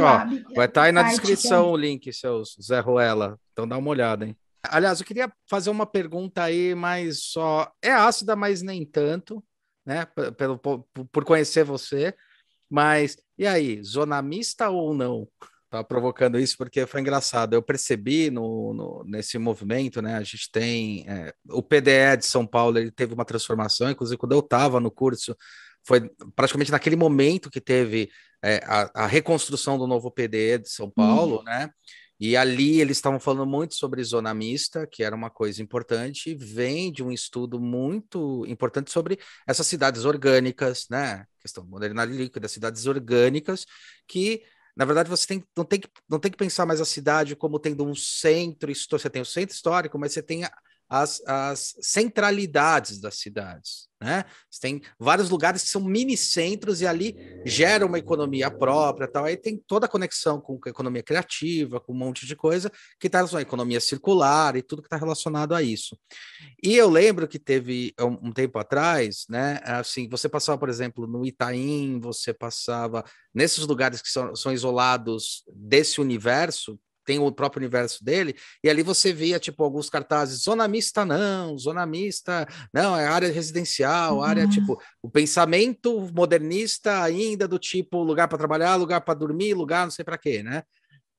B: vai estar aí na descrição
A: o
B: link, seus Zé Ruela. Então dá uma olhada, hein? Aliás, eu queria fazer uma pergunta aí, mas só... É ácida, mas nem tanto, né? Por conhecer você. Mas, e aí, zona mista ou não? tava provocando isso porque foi engraçado. Eu percebi nesse movimento, né? A gente tem o PDE de São Paulo, ele teve uma transformação, inclusive quando eu estava no curso, foi praticamente naquele momento que teve a reconstrução do novo PDE de São Paulo, né? E ali eles estavam falando muito sobre zona mista, que era uma coisa importante, e vem de um estudo muito importante sobre essas cidades orgânicas, né? Questão de modernidade líquida, cidades orgânicas, que, na verdade, não tem que pensar mais a cidade como tendo um centro histórico. Você tem o centro histórico, mas você tem as centralidades das cidades, né? Você tem vários lugares que são mini centros e ali gera uma economia própria, tal. Aí tem toda a conexão com a economia criativa, com um monte de coisa que está relacionada à economia circular e tudo que está relacionado a isso. E eu lembro que teve um tempo atrás, né? Assim, você passava, por exemplo, no Itaim, você passava nesses lugares que são isolados desse universo, tem o próprio universo dele, e ali você via, tipo, alguns cartazes, zona mista não, é área residencial, área, tipo, o pensamento modernista ainda do tipo, lugar para trabalhar, lugar para dormir, lugar não sei para quê, né?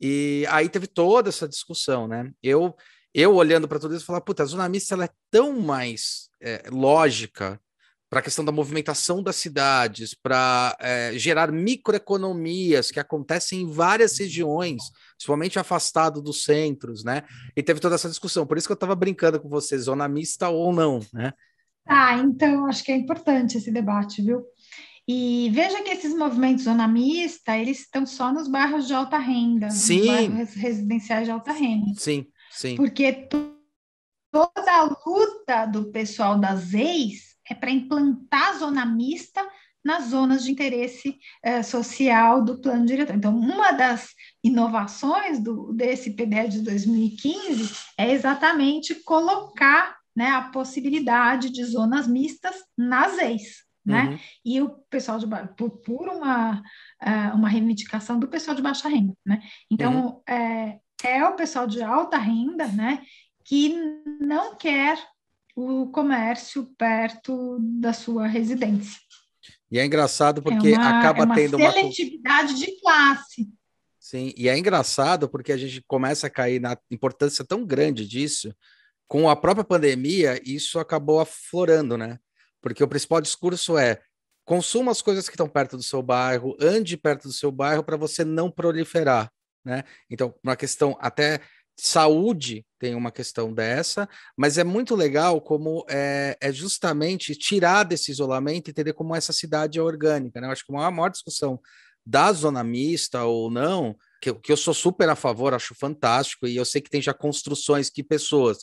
B: E aí teve toda essa discussão, né? Eu olhando para tudo isso, falar, puta, a zona mista ela é tão mais lógica para a questão da movimentação das cidades, para gerar microeconomias que acontecem em várias regiões, principalmente afastado dos centros, né? E teve toda essa discussão. Por isso que eu estava brincando com você, zona mista ou não, né?
A: Então acho que é importante esse debate, viu? E veja que esses movimentos zona mista, eles estão só nos bairros de alta renda, nos bairros residenciais de alta renda.
B: Sim.
A: Porque toda a luta do pessoal das ZEIs é para implantar zona mista nas zonas de interesse social do plano diretor. Então, uma das inovações desse PDE de 2015 é exatamente colocar, né, a possibilidade de zonas mistas nas ZEIs. Né? E o pessoal por uma reivindicação do pessoal de baixa renda, né? Então, é o pessoal de alta renda, né, que não quer o comércio perto da sua residência.
B: E é engraçado porque acaba tendo
A: uma seletividade de classe.
B: Sim, e é engraçado porque a gente começa a cair na importância tão grande disso. Com a própria pandemia, isso acabou aflorando, né? Porque o principal discurso é consuma as coisas que estão perto do seu bairro, ande perto do seu bairro para você não proliferar, né? Então, uma questão até saúde tem uma questão dessa, mas é muito legal como é justamente tirar desse isolamento e entender como essa cidade é orgânica, né? Eu acho que a maior discussão da zona mista ou não, que eu sou super a favor, acho fantástico, e eu sei que tem já construções que pessoas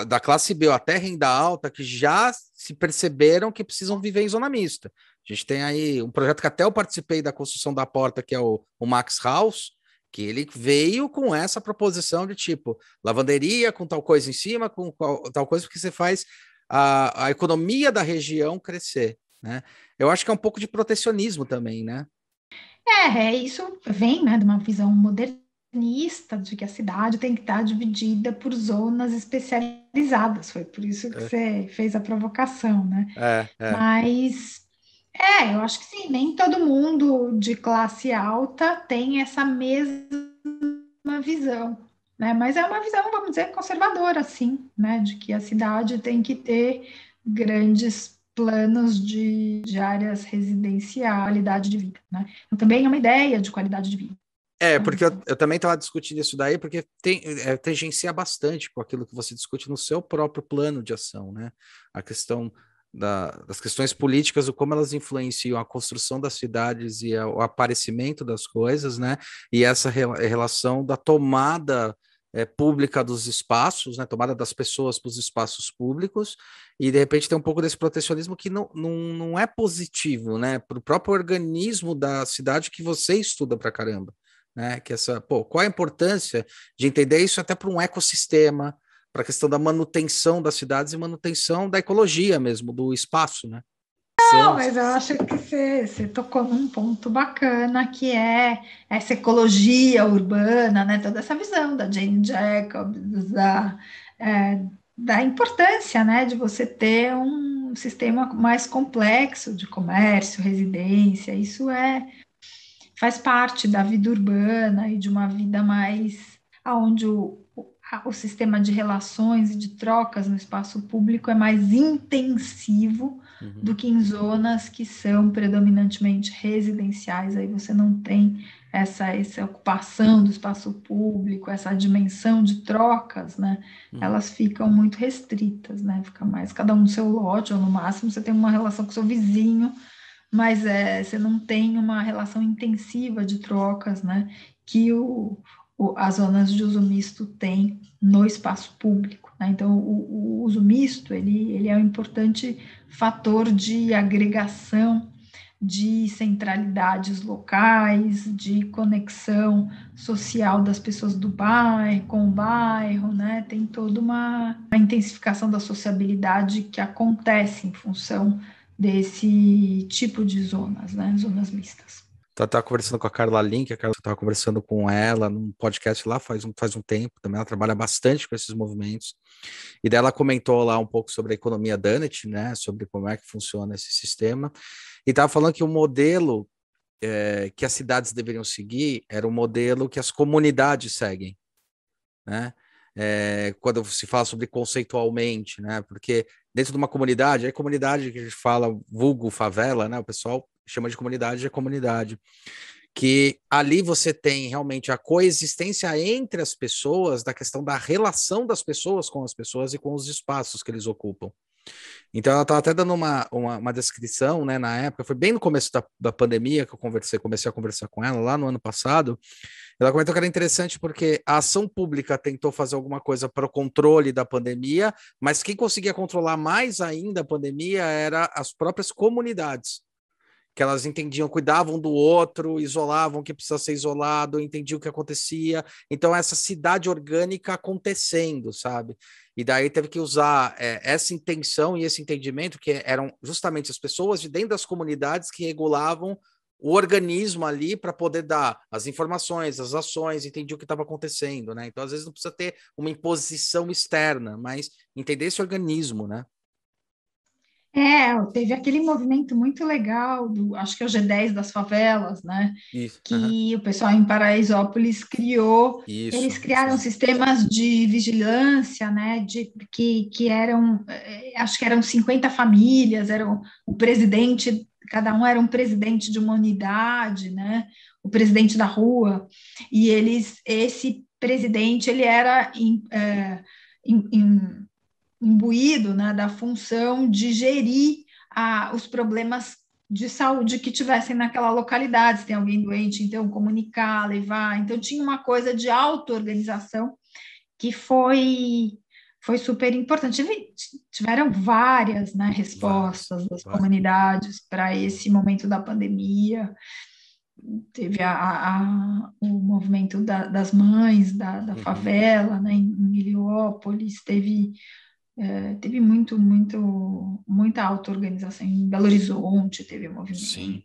B: da classe B até renda alta que já se perceberam que precisam viver em zona mista. A gente tem aí um projeto que até eu participei da construção da porta, que é o Max House, que ele veio com essa proposição de tipo, lavanderia com tal coisa em cima, com tal coisa, porque você faz a economia da região crescer, né? Eu acho que é um pouco de protecionismo também, né?
A: Isso vem, né, de uma visão modernista de que a cidade tem que estar dividida por zonas especializadas. Foi por isso que você fez a provocação, né? Mas eu acho que sim, nem todo mundo de classe alta tem essa mesma visão, né? Mas é uma visão, vamos dizer, conservadora, sim, né? De que a cidade tem que ter grandes planos de áreas residenciais, qualidade de vida, né? Então, também é uma ideia de qualidade de vida.
B: Porque eu também estava discutindo isso daí, porque tangencia bastante com aquilo que você discute no seu próprio plano de ação, né? A questão das questões políticas, o como elas influenciam a construção das cidades e o aparecimento das coisas, né? E essa relação da tomada pública dos espaços, né? Tomada das pessoas para os espaços públicos, e de repente tem um pouco desse protecionismo que não é positivo, né? Para o próprio organismo da cidade que você estuda pra caramba, né? Que qual a importância de entender isso até para um ecossistema, para a questão da manutenção das cidades e manutenção da ecologia mesmo, do espaço, né?
A: Não, mas eu acho que você tocou num ponto bacana, que é essa ecologia urbana, né? Toda essa visão da Jane Jacobs, da importância, né, de você ter um sistema mais complexo de comércio, residência. Isso é faz parte da vida urbana e de uma vida mais onde o sistema de relações e de trocas no espaço público é mais intensivo do que em zonas que são predominantemente residenciais. Aí você não tem essa ocupação do espaço público, essa dimensão de trocas, né? Elas ficam muito restritas, né? Fica mais cada um no seu lote, ou no máximo você tem uma relação com seu vizinho, mas você não tem uma relação intensiva de trocas, né? Que as zonas de uso misto têm no espaço público, né? Então, o uso misto, ele é um importante fator de agregação, de centralidades locais, de conexão social das pessoas do bairro, com o bairro, né? Tem toda uma intensificação da sociabilidade que acontece em função desse tipo de zonas, né? Zonas mistas.
B: Eu estava conversando com a Carla Link, a Carla estava conversando com ela num podcast lá faz um tempo, também ela trabalha bastante com esses movimentos, e daí ela comentou lá um pouco sobre a economia Donut, né, sobre como é que funciona esse sistema, e estava falando que o modelo que as cidades deveriam seguir era o modelo que as comunidades seguem, né, quando se fala sobre conceitualmente, né, porque dentro de uma comunidade, é comunidade que a gente fala vulgo favela, né, o pessoal chama de comunidade, é comunidade, que ali você tem realmente a coexistência entre as pessoas, da questão da relação das pessoas com as pessoas e com os espaços que eles ocupam. Então, ela estava até dando uma descrição, né, na época, foi bem no começo da pandemia que eu comecei a conversar com ela, lá no ano passado. Ela comentou que era interessante porque a ação pública tentou fazer alguma coisa para o controle da pandemia, mas quem conseguia controlar mais ainda a pandemia era as próprias comunidades, que elas entendiam, cuidavam do outro, isolavam o que precisava ser isolado, entendiam o que acontecia. Então, essa cidade orgânica acontecendo, sabe? E daí teve que usar essa intenção e esse entendimento, que eram justamente as pessoas de dentro das comunidades que regulavam o organismo ali para poder dar as informações, as ações, entender o que estava acontecendo, né? Então, às vezes, não precisa ter uma imposição externa, mas entender esse organismo, né?
A: Teve aquele movimento muito legal acho que é o G10 das favelas, né?
B: Isso.
A: Que o pessoal em Paraisópolis criou. Eles criaram sistemas de vigilância, né? Que eram, acho que eram 50 famílias, eram o presidente, cada um era um presidente de uma unidade, né? O presidente da rua. E esse presidente, ele era imbuído, né, da função de gerir os problemas de saúde que tivessem naquela localidade, se tem alguém doente, então comunicar, levar. Então tinha uma coisa de auto-organização que foi super importante. Tiveram várias, né, respostas das comunidades para esse momento da pandemia. Teve o movimento das mães da favela, né, em Heliópolis, teve muita auto-organização. Em Belo Horizonte teve movimento, sim.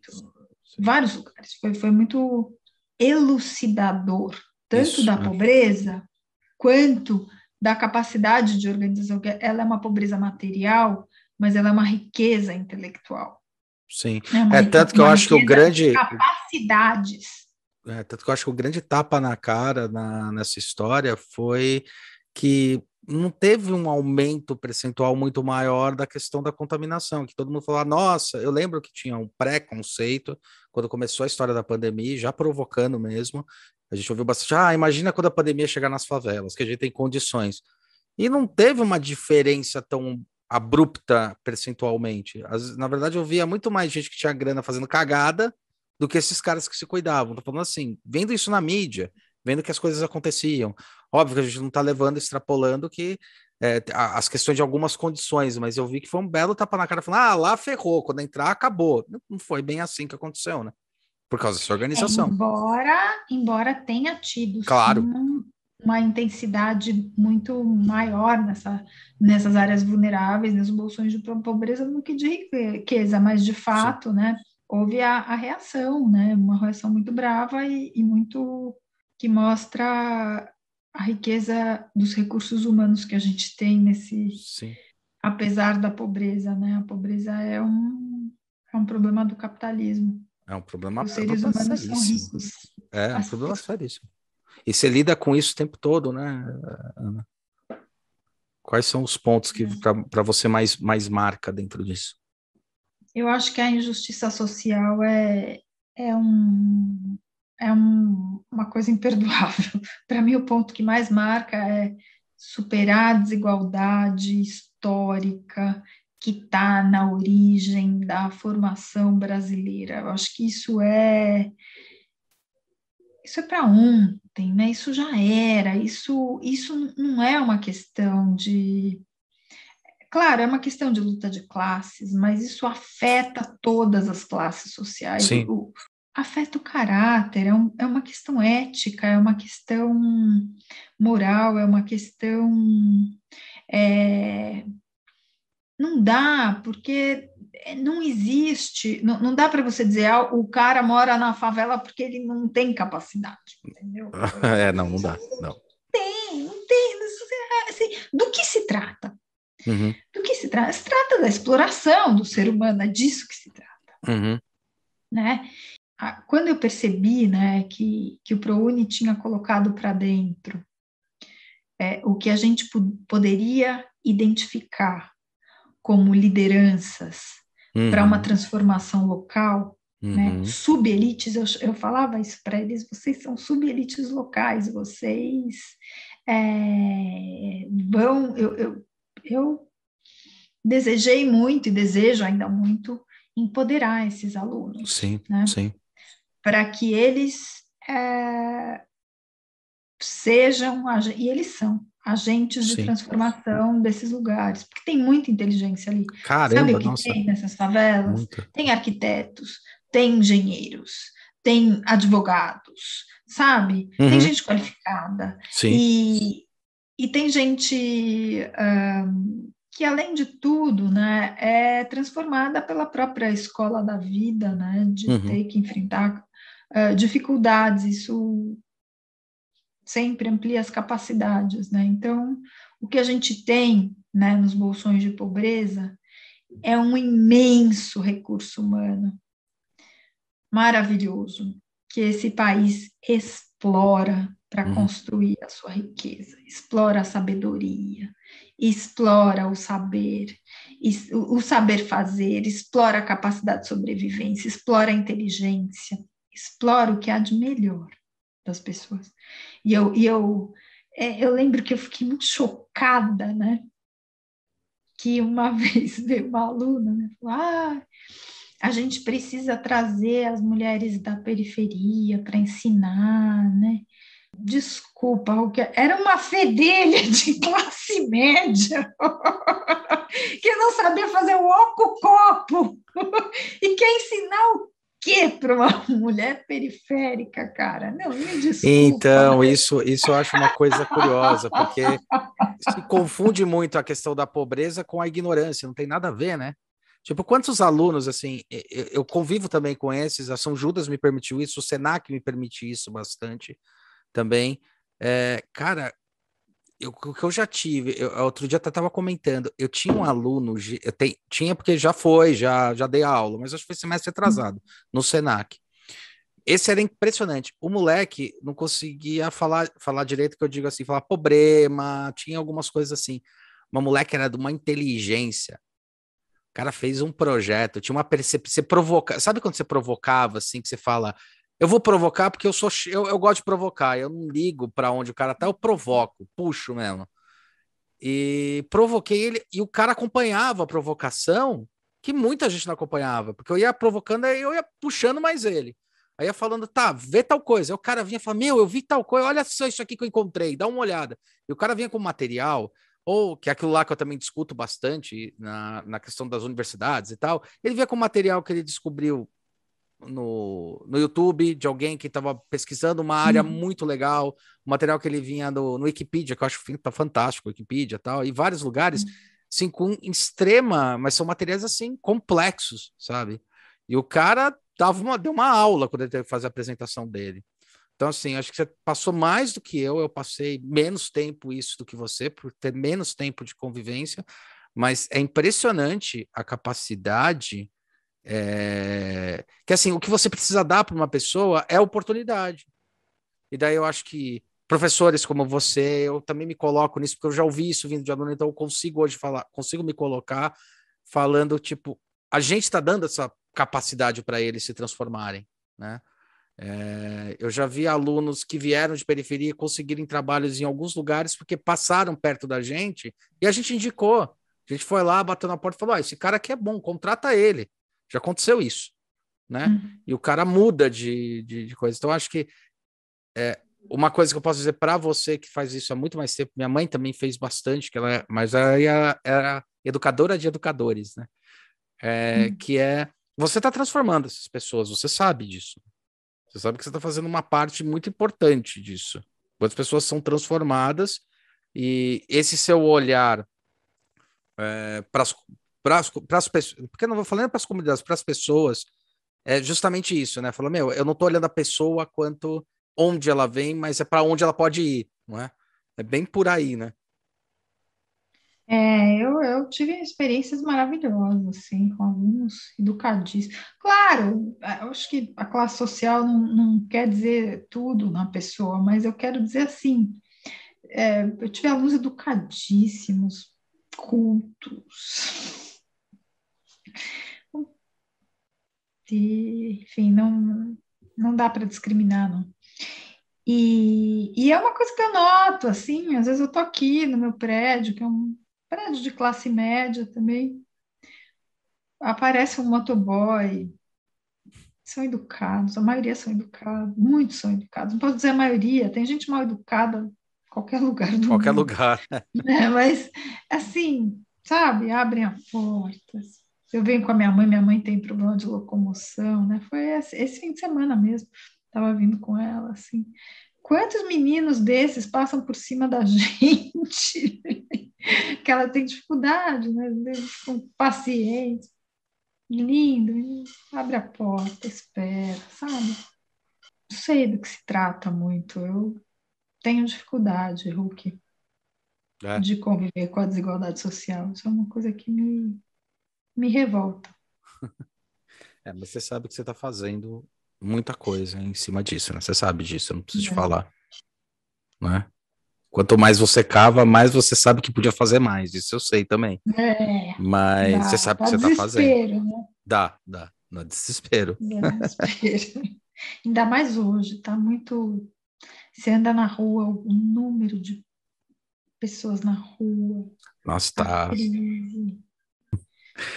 A: Vários lugares. Foi muito elucidador, tanto da pobreza quanto da capacidade de organização. Ela é uma pobreza material, mas ela é uma riqueza intelectual.
B: Sim, tanto que eu acho que o grande...
A: capacidades.
B: Tanto que eu acho que o grande tapa na cara nessa história foi que não teve um aumento percentual muito maior da questão da contaminação, que todo mundo falava, nossa, eu lembro que tinha um preconceito quando começou a história da pandemia, já provocando mesmo, a gente ouviu bastante, imagina quando a pandemia chegar nas favelas, que a gente tem condições, e não teve uma diferença tão abrupta percentualmente, na verdade eu via muito mais gente que tinha grana fazendo cagada do que esses caras que se cuidavam, tô falando assim, vendo isso na mídia, vendo que as coisas aconteciam. Óbvio que a gente não está levando, extrapolando que as questões de algumas condições, mas eu vi que foi um belo tapa na cara, falando, lá ferrou, quando entrar, acabou. Não foi bem assim que aconteceu, né? Por causa dessa organização.
A: Embora tenha tido,
B: claro,
A: sim, uma intensidade muito maior nessas áreas vulneráveis, nos bolsões de pobreza, do que de riqueza, mas de fato, sim, né, houve a reação, né, uma reação muito brava e muito que mostra a riqueza dos recursos humanos que a gente tem
B: sim,
A: apesar da pobreza, né, a pobreza é um problema do capitalismo.
B: É um problema,
A: Os seres humanos são ricos.
B: É um problema seríssimo. E você lida com isso o tempo todo, né, Ana? Quais são os pontos que para você mais marca dentro disso?
A: Eu acho que a injustiça social uma coisa imperdoável. Para mim, o ponto que mais marca é superar a desigualdade histórica que está na origem da formação brasileira. Eu acho que isso é para ontem, né? Isso já era, isso não é uma questão de... Claro, é uma questão de luta de classes, mas isso afeta todas as classes sociais.
B: Sim.
A: Afeta o caráter, é uma questão ética, é uma questão moral, é uma questão... não dá, porque não existe, não dá para você dizer o cara mora na favela porque ele não tem capacidade, entendeu?
B: Não dá, não.
A: Não tem, assim, do que se trata?
B: Uhum.
A: Do que se trata? Se trata da exploração do ser humano, é disso que se trata, né? Quando eu percebi, né, que o ProUni tinha colocado para dentro o que a gente poderia identificar como lideranças para uma transformação local, né? Subelites, eu falava isso para eles, vocês são subelites locais, vocês vão... Eu desejei muito e desejo ainda muito empoderar esses alunos,
B: sim,
A: né?
B: Sim.
A: Para que eles sejam, e eles são, agentes de transformação desses lugares, porque tem muita inteligência ali.
B: Caramba,
A: sabe o que tem nessas favelas?
B: Muita.
A: Tem arquitetos, tem engenheiros, tem advogados, sabe? Tem gente qualificada.
B: Sim.
A: E tem gente que, além de tudo, né, é transformada pela própria escola da vida, né, de ter que enfrentar dificuldades. Isso sempre amplia as capacidades, né? Então, o que a gente tem, né, nos bolsões de pobreza é um imenso recurso humano, maravilhoso, que esse país explora para construir a sua riqueza, explora a sabedoria, explora o saber fazer, explora a capacidade de sobrevivência, explora a inteligência, explora o que há de melhor das pessoas. E eu lembro que eu fiquei muito chocada, né? Que uma vez veio uma aluna, né? Falou, a gente precisa trazer as mulheres da periferia para ensinar, né? Desculpa, era uma fedelha de classe média que não sabia fazer o oco-copo e quer ensinar o quê para uma mulher periférica, cara? Não, me desculpa.
B: Então, isso eu acho uma coisa curiosa, porque se confunde muito a questão da pobreza com a ignorância, não tem nada a ver, né? Tipo, quantos alunos, assim, eu convivo também com esses, a São Judas me permitiu isso, o Senac me permite isso bastante também. Cara, o que eu já tive, outro dia eu estava comentando, eu tinha um aluno, tinha porque já dei a aula, mas acho que foi semestre atrasado, no Senac. Esse era impressionante. O moleque não conseguia falar direito, que eu digo assim, falar problema, tinha algumas coisas assim. Uma moleque era de uma inteligência. O cara fez um projeto, tinha uma você provoca, sabe quando você provocava assim, que você fala, eu vou provocar porque eu gosto de provocar, eu não ligo para onde o cara tá, eu provoco, puxo mesmo. E provoquei ele e o cara acompanhava a provocação, que muita gente não acompanhava, porque eu ia provocando, aí eu ia puxando mais ele. Aí ia falando, tá, vê tal coisa. Aí o cara vinha e falava, eu vi tal coisa, olha só isso aqui que eu encontrei, dá uma olhada. E o cara vinha com material, ou que é aquilo lá que eu também discuto bastante na questão das universidades e tal, ele vinha com material que ele descobriu no YouTube de alguém que estava pesquisando uma área muito legal, o material que ele vinha no Wikipedia, que eu acho que tá fantástico, Wikipedia e tal, e vários lugares, assim, com extrema, mas são materiais, assim, complexos, sabe? E o cara deu uma aula quando ele teve que fazer a apresentação dele. Então, assim, acho que você passou mais do que eu passei menos tempo isso do que você, por ter menos tempo de convivência, mas é impressionante a capacidade que assim, o que você precisa dar para uma pessoa é oportunidade. E daí eu acho que professores como você, eu também me coloco nisso, porque eu já ouvi isso vindo de aluno, então eu consigo hoje falar, consigo me colocar falando, tipo, a gente está dando essa capacidade para eles se transformarem, né? Eu já vi alunos que vieram de periferia conseguirem trabalhos em alguns lugares porque passaram perto da gente e a gente indicou. A gente foi lá, bateu na porta e falou: esse cara aqui é bom, contrata ele. Já aconteceu isso, né? E o cara muda de coisa. Então, acho que uma coisa que eu posso dizer para você que faz isso há muito mais tempo, minha mãe também fez bastante, mas ela era educadora de educadores, né? Que você está transformando essas pessoas, você sabe disso. Você sabe que você está fazendo uma parte muito importante disso. Quantas pessoas são transformadas e esse seu olhar para as pessoas, porque eu não vou falando para as comunidades, para as pessoas, é justamente isso, né? Falou, eu não estou olhando a pessoa quanto onde ela vem, mas é para onde ela pode ir, não é? É bem por aí, né?
A: Eu tive experiências maravilhosas, assim, com alunos educadíssimos. Claro, eu acho que a classe social não quer dizer tudo na pessoa, mas eu quero dizer assim, eu tive alunos educadíssimos, cultos, enfim, não dá para discriminar, não. E é uma coisa que eu noto, assim, às vezes eu tô aqui no meu prédio, que é um prédio de classe média também, aparece um motoboy, são educados, a maioria são educados, muitos são educados, não posso dizer a maioria, tem gente mal educada em qualquer lugar do
B: Qualquer
A: mundo,
B: lugar.
A: né? Mas, assim, sabe, abrem a porta. Eu venho com a minha mãe tem problema de locomoção, né? Foi esse fim de semana mesmo, estava vindo com ela, assim. Quantos meninos desses passam por cima da gente? Que ela tem dificuldade, né? Com paciente. Lindo, abre a porta, espera, sabe? Não sei do que se trata muito. Eu tenho dificuldade, Hulk,
B: É.
A: de conviver com a desigualdade social. Isso é uma coisa que me revolta.
B: Mas você sabe que você está fazendo muita coisa em cima disso, né? Você sabe disso, eu não preciso te
A: Né?
B: falar, né? Quanto mais você cava, mais você sabe que podia fazer mais. Isso eu sei também. Mas você sabe o que
A: Dá
B: você está fazendo.
A: desespero, né?
B: Dá. Dá desespero.
A: Dá desespero. Ainda mais hoje, tá muito. Você anda na rua, o número de pessoas na rua,
B: Nossa,
A: a
B: tá
A: crise.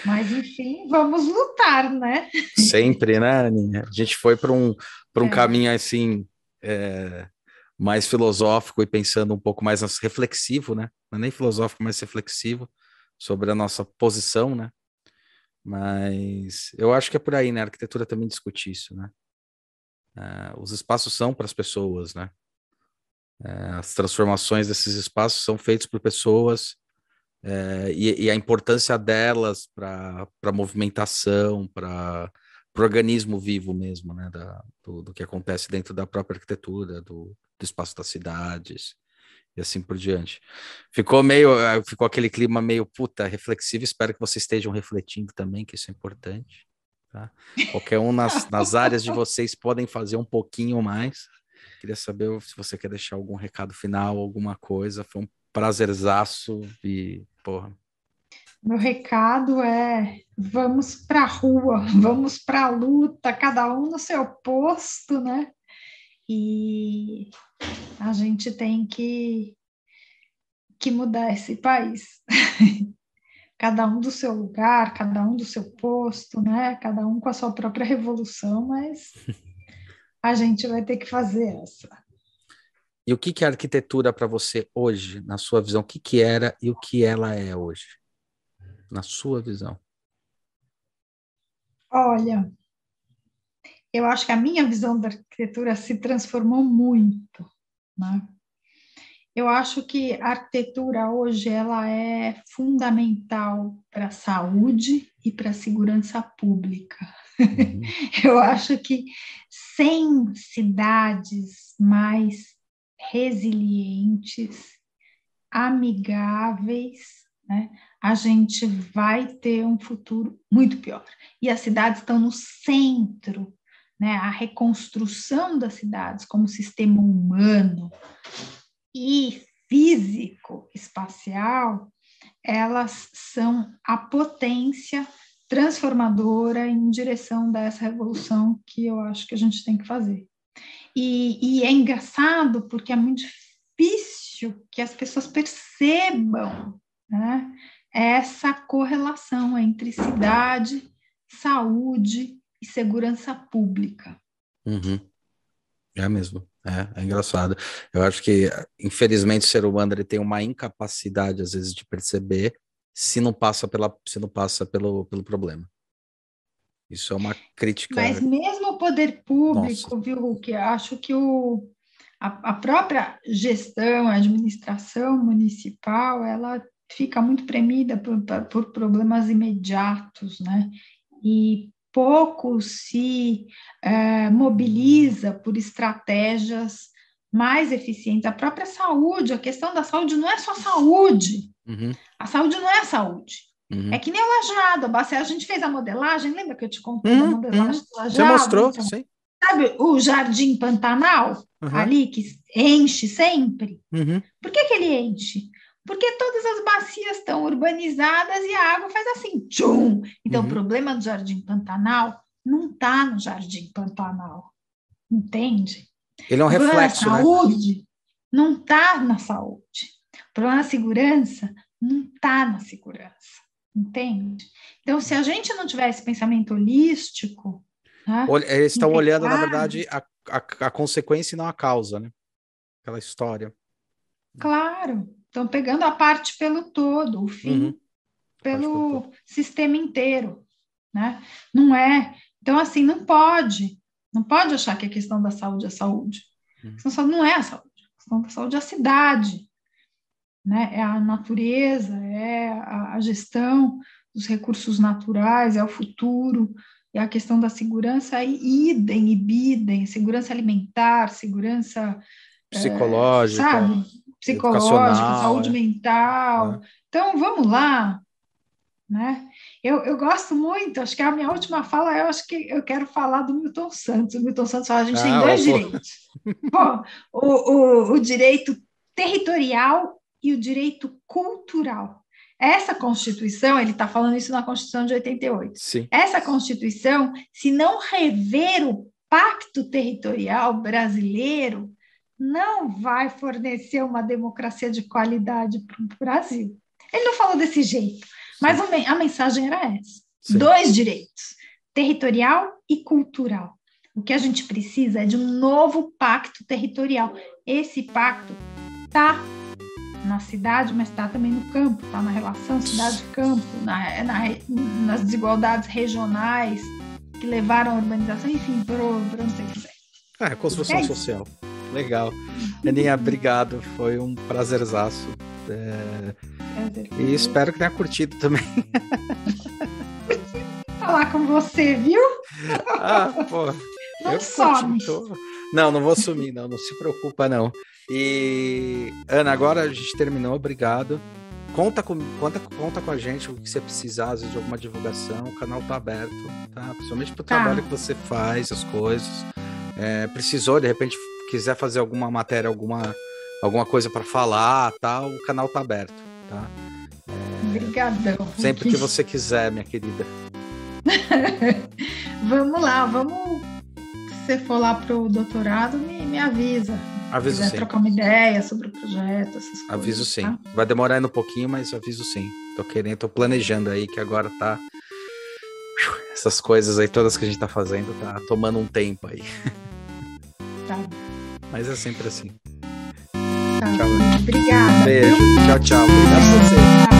A: Mas, enfim, vamos lutar, né?
B: sempre, né, Aninha? A gente foi para um
A: É,
B: caminho assim, mais filosófico e pensando um pouco mais reflexivo, né? Não é nem filosófico, mas reflexivo sobre a nossa posição, né? Mas eu acho que é por aí, né? A arquitetura também discute isso, né? Os espaços são para as pessoas, né? As transformações desses espaços são feitos por pessoas, e a importância delas para a movimentação, para o organismo vivo mesmo, né? Do que acontece dentro da própria arquitetura, do espaço das cidades e assim por diante. Ficou aquele clima meio puta reflexivo. Espero que vocês estejam refletindo também, que isso é importante. Tá? Qualquer um nas áreas de vocês podem fazer um pouquinho mais. Queria saber se você quer deixar algum recado final, alguma coisa. Foi um prazerzaço e, porra.
A: meu recado é: vamos para a rua, vamos para a luta, cada um no seu posto, né? E a gente tem que mudar esse país. Cada um do seu lugar, cada um do seu posto, né? Cada um com a sua própria revolução, mas a gente vai ter que fazer essa.
B: E o que é arquitetura para você hoje, na sua visão? O que era e o que ela é hoje, na sua visão?
A: Olha, eu acho que a minha visão da arquitetura se transformou muito, né? Eu acho que a arquitetura hoje ela é fundamental para a saúde e para a segurança pública.
B: Uhum.
A: Eu acho que sem cidades mais resilientes, amigáveis, né, a gente vai ter um futuro muito pior. E as cidades estão no centro, né? A reconstrução das cidades como sistema humano e físico, espacial, elas são a potência transformadora em direção dessa revolução que eu acho que a gente tem que fazer. E é engraçado porque é muito difícil que as pessoas percebam, né, essa correlação entre cidade, saúde e segurança pública.
B: Uhum. É mesmo, é engraçado. Eu acho que, infelizmente, o ser humano ele tem uma incapacidade, às vezes, de perceber se não passa pelo problema. Isso é uma crítica.
A: Mas mesmo o poder público, viu, Hulk, eu acho que a própria gestão, a administração municipal, ela fica muito premida por problemas imediatos, né? E pouco se mobiliza por estratégias mais eficientes. A própria saúde, a questão da saúde não é só saúde.
B: Uhum.
A: A saúde não é saúde.
B: Uhum.
A: É que nem o Lajeado. A gente fez a modelagem, lembra que eu te contei da modelagem do Lajeado?
B: Você mostrou,
A: então,
B: sim.
A: Sabe o Jardim Pantanal, ali, que enche sempre?
B: Uhum.
A: Por que ele enche? Porque todas as bacias estão urbanizadas e a água faz assim, tchum! Então, o problema do Jardim Pantanal não está no Jardim Pantanal, entende?
B: Ele é um reflexo,
A: né? O problema da saúde não está na saúde. O problema da segurança não está na segurança, entende? Então, se a gente não tiver esse pensamento holístico... Né,
B: eles estão olhando, na verdade, a consequência e não a causa, né? Aquela história.
A: Claro. Estão pegando a parte pelo todo, o fim pelo sistema inteiro, né? Não é. Então, assim, não pode achar que a questão da saúde é saúde. A questão da saúde não é a saúde. A questão da saúde é a cidade, né? É a natureza, é a gestão dos recursos naturais, é o futuro, é a questão da segurança idem e bidem, segurança alimentar, segurança
B: psicológica,
A: sabe? Psicológico, saúde mental. Então, vamos lá, né? Eu gosto muito, acho que a minha última fala, eu acho que eu quero falar do Milton Santos. O Milton Santos fala, a gente tem dois direitos. Bom, o direito territorial e o direito cultural. Essa Constituição, ele está falando isso na Constituição de 88.
B: Sim.
A: Essa Constituição, se não rever o pacto territorial brasileiro, não vai fornecer uma democracia de qualidade para o Brasil. Ele não falou desse jeito, mas a mensagem era essa. Sim. Dois direitos, territorial e cultural. O que a gente precisa é de um novo pacto territorial. Esse pacto está na cidade, mas está também no campo, está na relação cidade-campo, nas desigualdades regionais que levaram à urbanização, enfim, por onde você quiser.
B: Construção social. Legal. Aninha, obrigado. Foi um prazerzaço. E espero que tenha curtido também.
A: Falar com você, viu?
B: Pô.
A: Não some.
B: Não vou sumir, não se preocupa, não. E, Ana, agora a gente terminou, obrigado. Conta com a gente o que você precisar, às vezes, de alguma divulgação, o canal tá aberto, tá? Principalmente pro trabalho que você faz, as coisas. Precisou, de repente, quiser fazer alguma matéria, alguma coisa para falar, tal, o canal tá aberto, tá?
A: Obrigadão.
B: Sempre que você quiser, minha querida.
A: Vamos lá, se você for lá pro doutorado, me avisa.
B: Aviso sim.
A: Se quiser trocar uma ideia sobre o projeto, essas coisas.
B: Aviso sim.
A: Tá?
B: Vai demorar ainda um pouquinho, mas aviso sim. Tô planejando aí, que agora tá... Essas coisas aí, todas que a gente tá fazendo, tá tomando um tempo aí.
A: Tá.
B: Mas é sempre assim.
A: Tá. Tchau. Obrigada.
B: Beijo. Tchau. Obrigado a você.